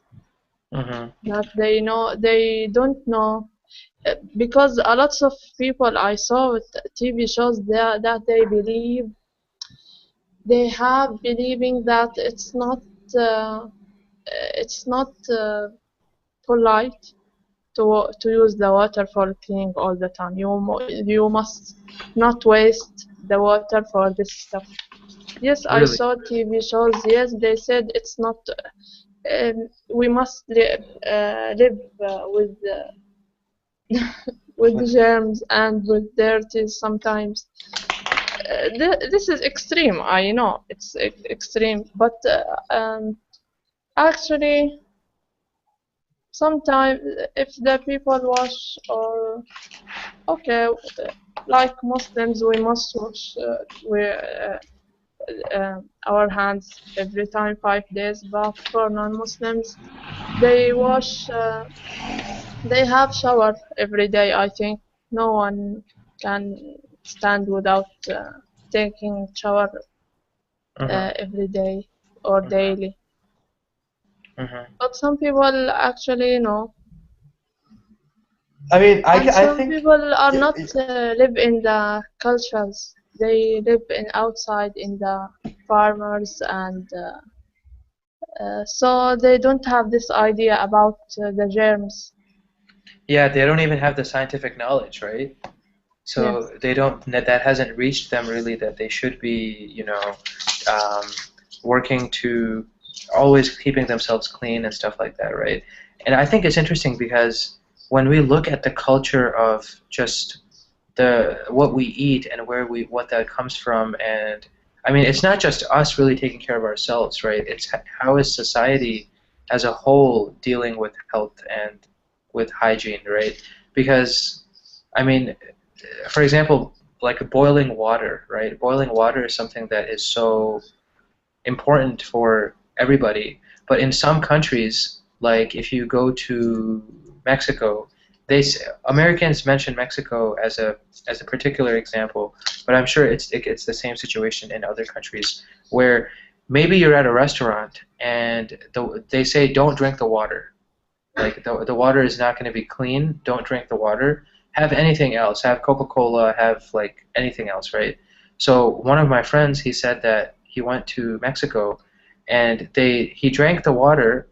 A: hmm
D: that they don't know, because a lot of people I saw with TV shows there that they have believing that uh, it's not polite to use the water for cleaning all the time. You must not waste the water for this stuff. Yes, I
A: Really?
D: saw TV shows. Yes, they said it's not. We must live with germs and with dirty sometimes. This is extreme. I know it's extreme, but actually, sometimes if the people wash or okay, like Muslims, we must wash our hands every time 5 days. But for non-Muslims, they wash. They have shower every day. I think no one can stand without taking shower
A: hmm
D: every day or
A: hmm
D: daily.
A: hmm
D: But some people actually know,
A: I mean,
D: and
A: I
D: some
A: think.
D: people are not live in the cultures. They live in outside in the farmers and So they don't have this idea about the germs.
A: Yeah, they don't even have the scientific knowledge, right?
D: Yes.
A: So they don't, that hasn't reached them really, that they should be, um, working to always keeping themselves clean and stuff like that, right? And I think it's interesting because when we look at the culture of just the what we eat and what that comes from, and I mean, it's not just us really taking care of ourselves, right? It's how is society as a whole dealing with health and with hygiene, right? Because I mean, for example, like boiling water, right? Boiling water is something that is so important for everybody. But in some countries, like if you go to Mexico, Americans mention Mexico as a particular example, but I'm sure it's the same situation in other countries where maybe you're at a restaurant and they say don't drink the water. Like the water is not going to be clean. Don't drink the water. Have anything else. Have Coca-Cola. Have like anything else, right? So one of my friends, he said that he went to Mexico, and he drank the water,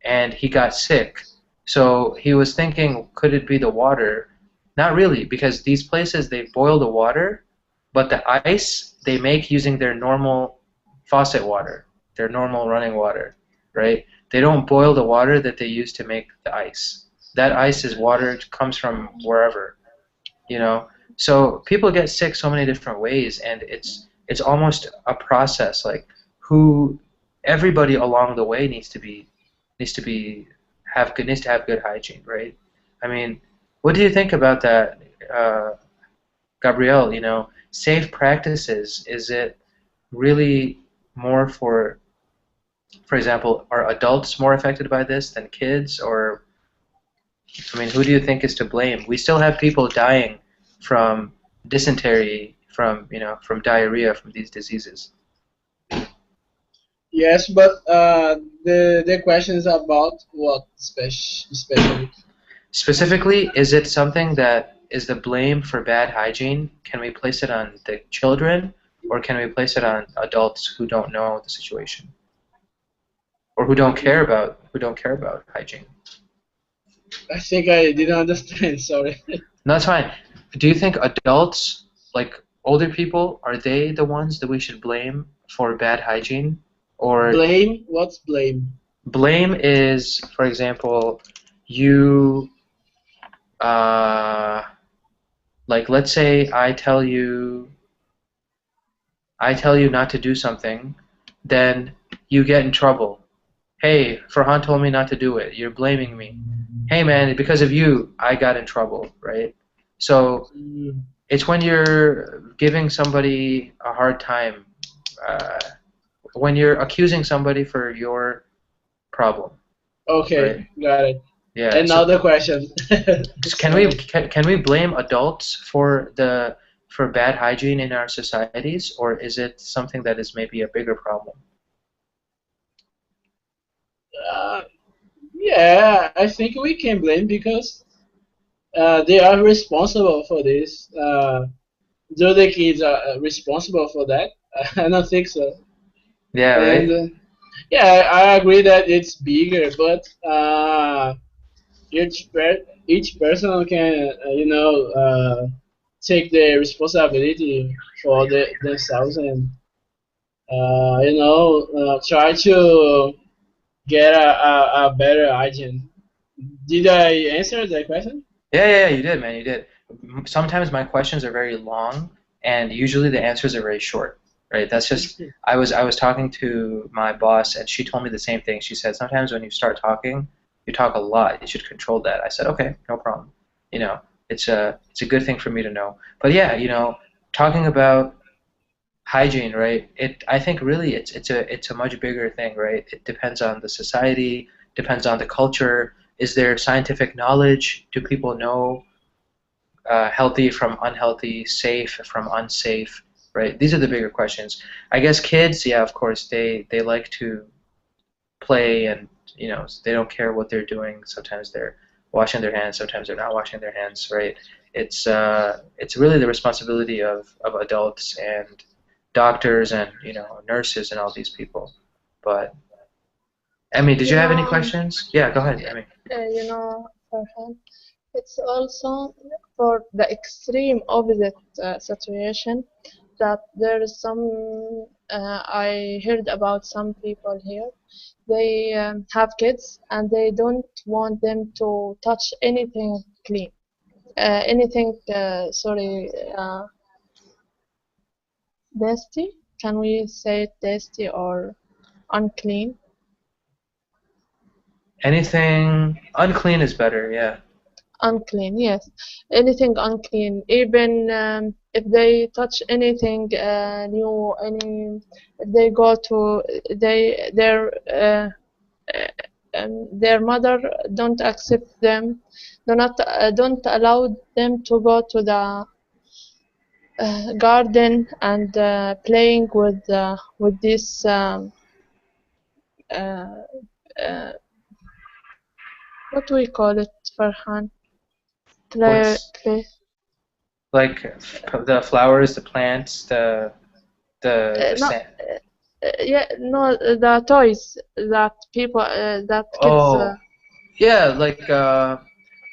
A: and he got sick. So he was thinking, could it be the water? Not really, because these places they boil the water, but the ice they make using their normal faucet water, their normal running water, right? They don't boil the water that they use to make the ice. That ice is water, it comes from wherever, you know. So people get sick so many different ways, and it's almost a process. Like who everybody along the way needs to have good hygiene, right? I mean, what do you think about that, Gabrielle? Safe practices. Is it really more for example, are adults more affected by this than kids, or I mean, who do you think is to blame? We still have people dying from dysentery, from diarrhea, from these diseases.
B: Yes, but the question is about what especially.
A: Specifically, is it something that is the blame for bad hygiene? Can we place it on the children, or can we place it on adults who don't know the situation, or who don't care about hygiene?
B: I think I didn't understand. Sorry.
A: No, that's fine. Do you think adults, like older people, are they the ones that we should blame for bad hygiene? Or
B: Blame? What's blame?
A: blame is, for example, you, uh, like let's say I tell you not to do something, then you get in trouble. Hey, Farhan told me not to do it. You're blaming me. Hey man, because of you, I got in trouble, right? So
B: Mm,
A: it's when you're giving somebody a hard time, uh, when you're accusing somebody for your problem, right?
B: okay, got it.
A: Yeah. So,
B: Another question.
A: so can we
B: Sorry.
A: can we blame adults for bad hygiene in our societies, or is it something that is maybe a bigger problem?
B: Uh, yeah, I think we can blame because they are responsible for this. Do the kids are responsible for that? I don't think so.
A: Yeah,
B: And
A: right.
B: yeah, I agree that it's bigger, but each person can take the responsibility for themselves and try to get a better hygiene. Did I answer the question?
A: Yeah, you did, man, you did. Sometimes my questions are very long, and usually the answers are very short, right? That's just I was talking to my boss, and she told me the same thing. She said sometimes when you start talking, you talk a lot. You should control that. I said, okay, no problem. You know, it's a good thing for me to know. But yeah, talking about hygiene, right? I think really it's a much bigger thing, right? It depends on the society, depends on the culture. Is there scientific knowledge? Do people know healthy from unhealthy, safe from unsafe, right? These are the bigger questions. I guess kids, yeah, of course, they like to play, and they don't care what they're doing. Sometimes they're washing their hands, sometimes they're not washing their hands, right? It's really the responsibility of adults and doctors and nurses and all these people. But Emmy, did
D: You
A: you have any
D: know,
A: questions? Yeah, go ahead, Emmy.
D: Farhan, it's also for the extreme opposite situation that there is some. I heard about some people here. They have kids and they don't want them to touch anything clean. Anything, sorry, nasty? Can we say it nasty or unclean?
A: Anything unclean is better, yeah.
D: Unclean, yes. Anything unclean. Even if they touch anything new, if they go to their mother don't accept them, don't allow them to go to the garden and playing with this uh, uh, what do we call it, Farhan?
A: What's
D: Play.
A: like the flowers, the plants, the
D: No,
A: sand.
D: yeah, no, the toys that that kids.
A: Oh, yeah, like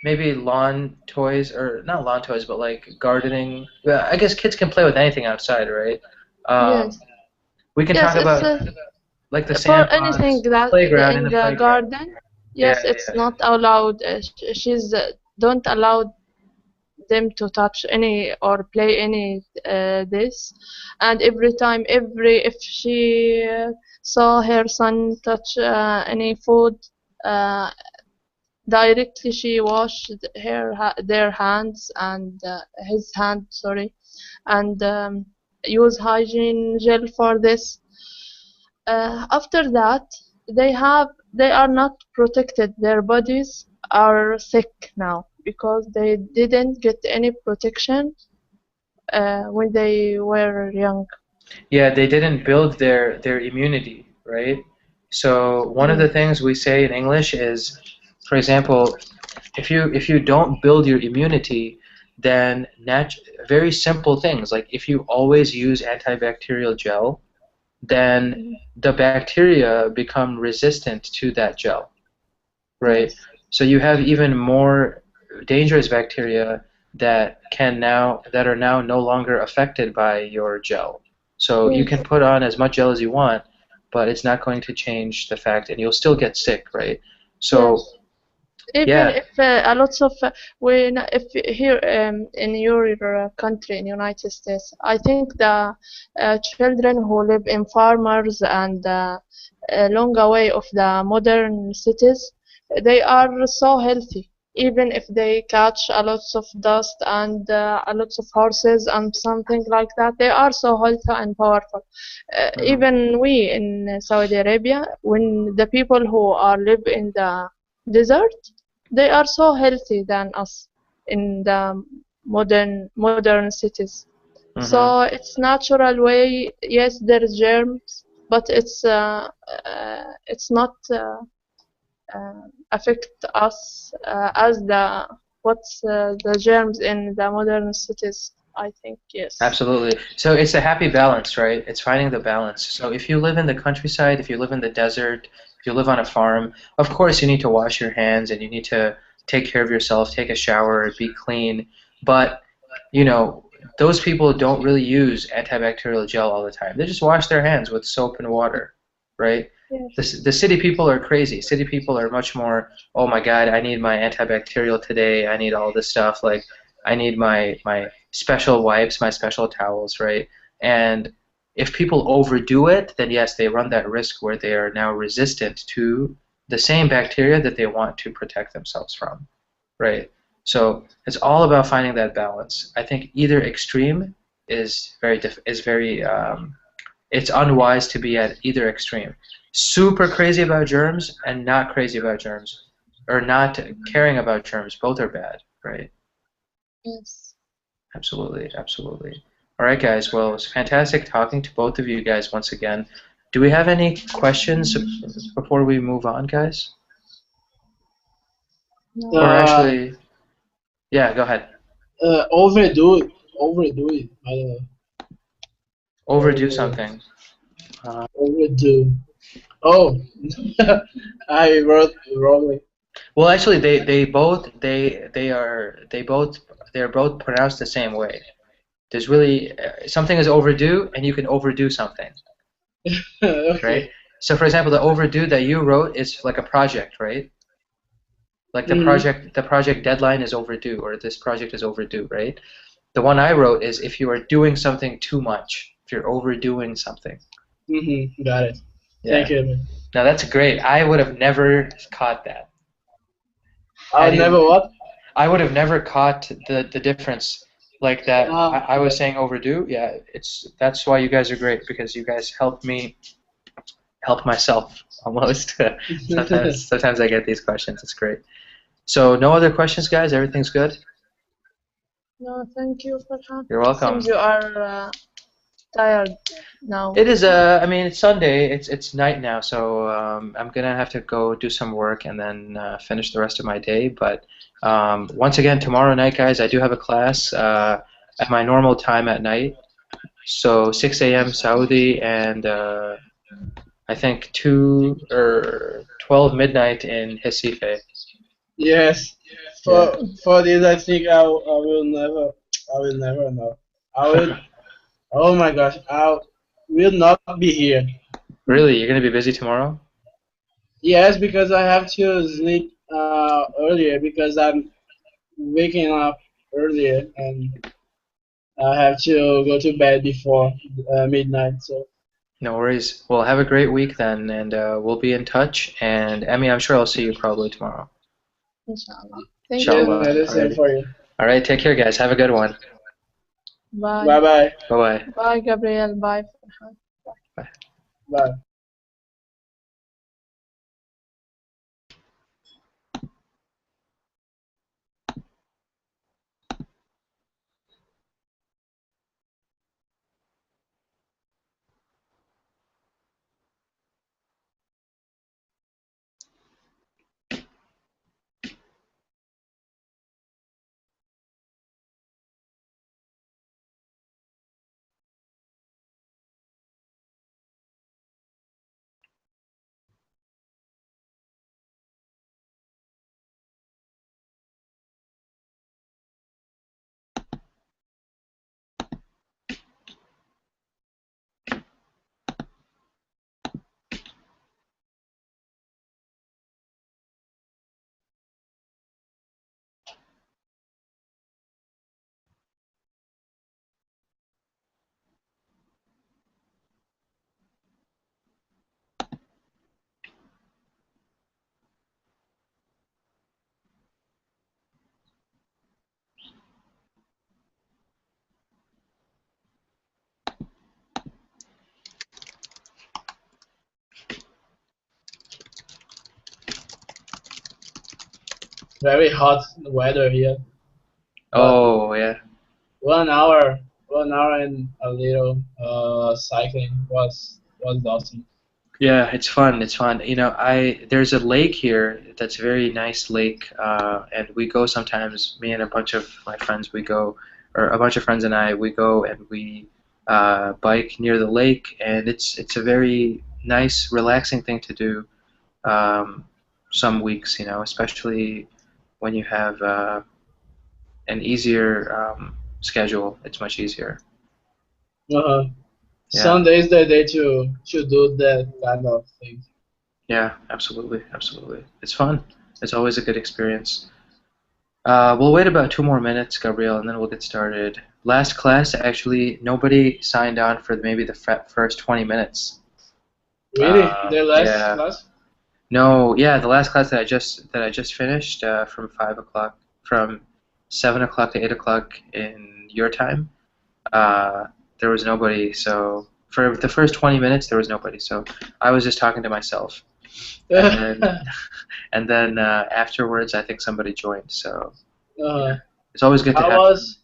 A: maybe lawn toys or not lawn toys, but like gardening. Yeah, I guess kids can play with anything outside, right? Um,
D: Yes,
A: we can
D: yes,
A: talk
D: it's
A: about like the
D: for
A: sand
D: anything
A: pots,
D: that
A: playground in
D: in
A: the
D: the
A: playground.
D: garden.
A: Yeah,
D: Yes, it's
A: yeah.
D: not allowed. She's don't allow them to touch any or play any this, and every time, every if she saw her son touch any food. Uh, Directly she washed their hands and his hand, sorry, and use hygiene gel for this. After that, they are not protected. Their bodies are sick now because they didn't get any protection when they were young.
A: Yeah, they didn't build their immunity, right? So one of the
D: Yes.
A: things we say in English is, for example, if you don't build your immunity, then very simple things like if you always use antibacterial gel, then the bacteria become resistant to that gel, right?
D: Yes.
A: So you have even more dangerous bacteria that are now no longer affected by your gel. So you can
D: Yes.
A: put on as much gel as you want, but it's not going to change the fact, and you'll still get sick, right? So
D: Yes. Even
A: yeah,
D: if a lots of when if here in your country in United States, I think the children who live in farmers and long away of the modern cities, they are so healthy. Even if they catch a lots of dust and a lots of horses and something like that, they are so healthy and powerful.
A: mhm.
D: Even we in Saudi Arabia, when the people who are live in the desert, they are so healthy than us in the modern cities.
A: Mhm.
D: So it's natural way. Yes, there is germs, but it's not affect us as what's the germs in the modern cities. I think yes.
A: Absolutely. So it's a happy balance, right? It's finding the balance. So if you live in the countryside, if you live in the desert, if you live on a farm, of course you need to wash your hands and you need to take care of yourself, take a shower, be clean. But, you know, those people don't really use antibacterial gel all the time. They just wash their hands with soap and water, right?
D: Yes.
A: The city people are crazy. City people are much more, oh my God, I need my antibacterial today. I need all this stuff. Like, I need my special wipes, my special towels, right? And if people overdo it, then yes, they run that risk where they are now resistant to the same bacteria that they want to protect themselves from, right? So it's all about finding that balance. I think either extreme is it's unwise to be at either extreme. Super crazy about germs and not crazy about germs, or not caring about germs. Both are bad, right?
D: Yes.
A: Absolutely, absolutely. All right, guys. Well, it's fantastic talking to both of you guys once again. Do we have any questions before we move on, guys? Or
D: No.
B: Uh,
A: actually, yeah, go ahead.
B: overdo it. I don't know.
A: Overdo
B: Over,
A: something.
B: overdo. Oh, I wrote wrongly.
A: Well, actually, they're both pronounced the same way. There's really something is overdue, and you can overdo something, right?
B: Okay.
A: So, for example, the overdue that you wrote is like a project, right? Like
B: Mhm.
A: the project deadline is overdue, or this project is overdue, right? The one I wrote is if you are doing something too much, if you're overdoing something.
B: Mhm. Got it. Thank
A: Yeah.
B: you, man.
A: Now that's great. I would have never caught that.
B: I'll
A: Had
B: never
A: you,
B: what?
A: I would have never caught the difference like that. I was
B: Okay.
A: saying overdue. Yeah, that's why you guys are great because you guys help me help myself almost. Sometimes I get these questions. It's great. So no other questions, guys. Everything's good.
D: No, thank you, Farhan.
A: You're
D: Seems
A: welcome.
D: you are tired now.
A: It is I mean it's Sunday. It's night now, so I'm gonna have to go do some work and then finish the rest of my day. But once again, tomorrow night, guys, I do have a class at my normal time at night. So 6 a.m. Saudi and I think 2 or 12 midnight in Recife.
B: Yes.
A: Yeah.
B: For this, I think I will never know. I will. Oh my gosh, I will not be here.
A: Really, you're gonna be busy tomorrow?
B: Yes, because I have to sleep earlier because I'm waking up earlier and I have to go to bed before midnight. So
A: No worries. Well, have a great week then, and we'll be in touch. And Emmy, I'm sure I'll see you probably tomorrow.
D: Inshallah. Thank
B: yes,
D: you.
A: Inshallah.
B: man, the same
A: Alrighty.
B: for you.
A: All right. Take care, guys. Have a good one.
D: Bye.
B: Bye bye.
A: Bye bye.
D: Bye, Gabriel. Bye, Farhan.
A: Bye.
B: Bye. Very hot weather here, but
A: Oh yeah.
B: 1 hour, 1 hour and a little cycling was awesome.
A: Yeah, it's fun. It's fun. I there's a lake here that's a very nice lake, and we go sometimes. Me and a bunch of my friends, we go, or a bunch of friends and I, we go and we bike near the lake, and it's a very nice, relaxing thing to do. Um, some weeks, especially when you have an easier schedule. It's much easier.
B: Uh-huh.
A: Yeah.
B: Sunday is the day to do that kind of thing.
A: Yeah, absolutely, absolutely. It's fun. It's always a good experience. We'll wait about 2 more minutes, Gabriel, and then we'll get started. Last class, actually, nobody signed on for maybe the first 20 minutes.
B: Really, the last
A: Yeah.
B: class?
A: No, yeah, the last class that I just finished from 5 o'clock, from 7 o'clock to 8 o'clock in your time. Uh, there was nobody. So for the first 20 minutes, there was nobody. So I was just talking to myself, and then and then afterwards, I think somebody joined. So
B: uh,
A: yeah, it's always good to
B: I
A: have
B: was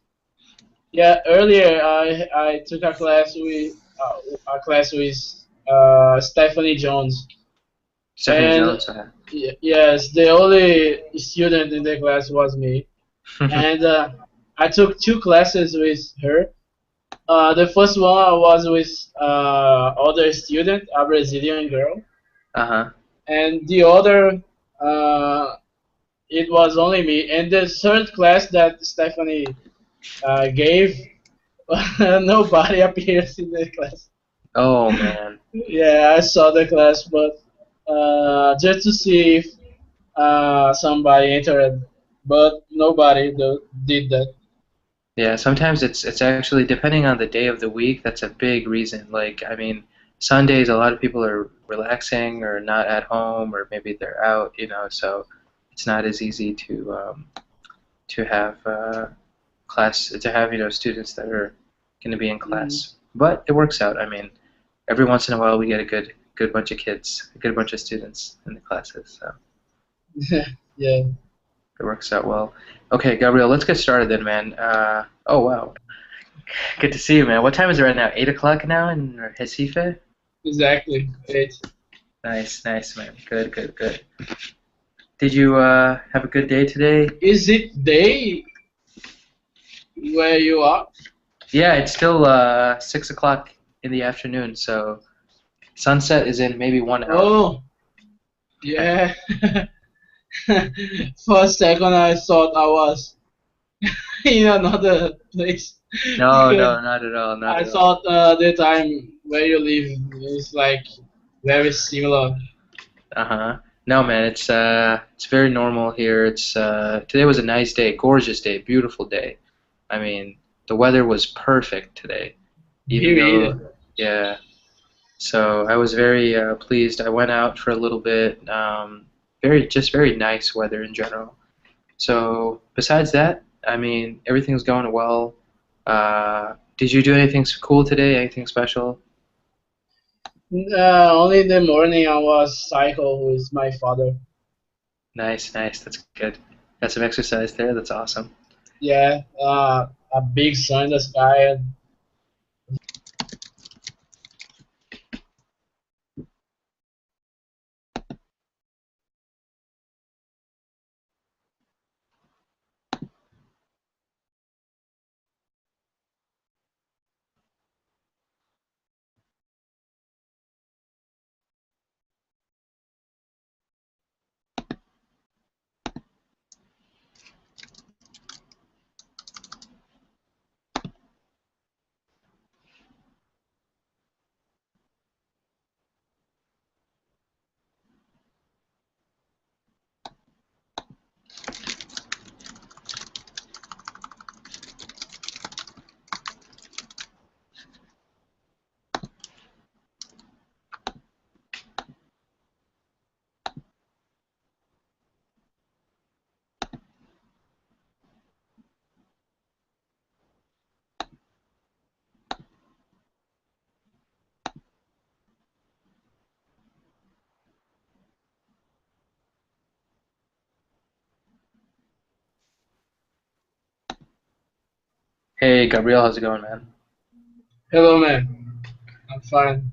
B: yeah earlier I took a class with Stephanie Jones
A: Stephanie
B: and
A: Jones.
B: yes the only student in the class was me and I took two classes with her. The first one was with other student, a Brazilian girl,
A: Uh-huh.
B: and the other, uh, it was only me. And the third class that Stephanie gave, nobody appears in the class.
A: Oh man.
B: Yeah, I saw the class, but just to see if somebody entered, but nobody did that.
A: Yeah, sometimes it's actually depending on the day of the week, that's a big reason. Like, I mean, Sundays a lot of people are relaxing or not at home or maybe they're out, so it's not as easy to have students that are going to be in
B: Mm.
A: class. But it works out. I mean, every once in a while we get a good bunch of kids, a good bunch of students in the classes. So
B: Yeah.
A: it works out well. Okay, Gabriel, let's get started then, man. Oh wow, good to see you, man. What time is it right now? 8 o'clock now in Recife?
B: Exactly. It.
A: Nice, nice, man. Good, good, good. Did you have a good day today?
B: Is it day where you are?
A: Yeah, it's still 6 o'clock in the afternoon, so sunset is in maybe 1 hour.
B: Oh, yeah. For a second, I thought I was in another place.
A: No,
B: Because
A: no, not at all, not
B: I
A: at all.
B: thought the time where you live is like very similar.
A: Uh-huh. No, man, it's very normal here. It's today was a nice day, gorgeous day, beautiful day. I mean, the weather was perfect today, even
B: Here
A: though,
B: either.
A: yeah. So I was very pleased. I went out for a little bit. Very nice weather in general. So besides that, I mean, everything's going well. Did you do anything cool today? Anything special?
B: Only in the morning I was cycle with my father.
A: Nice, nice. That's good. Got some exercise there. That's awesome.
B: Yeah, a big sun in the sky. And
A: Hey, Gabriel, how's it going, man?
B: hello, man. I'm fine.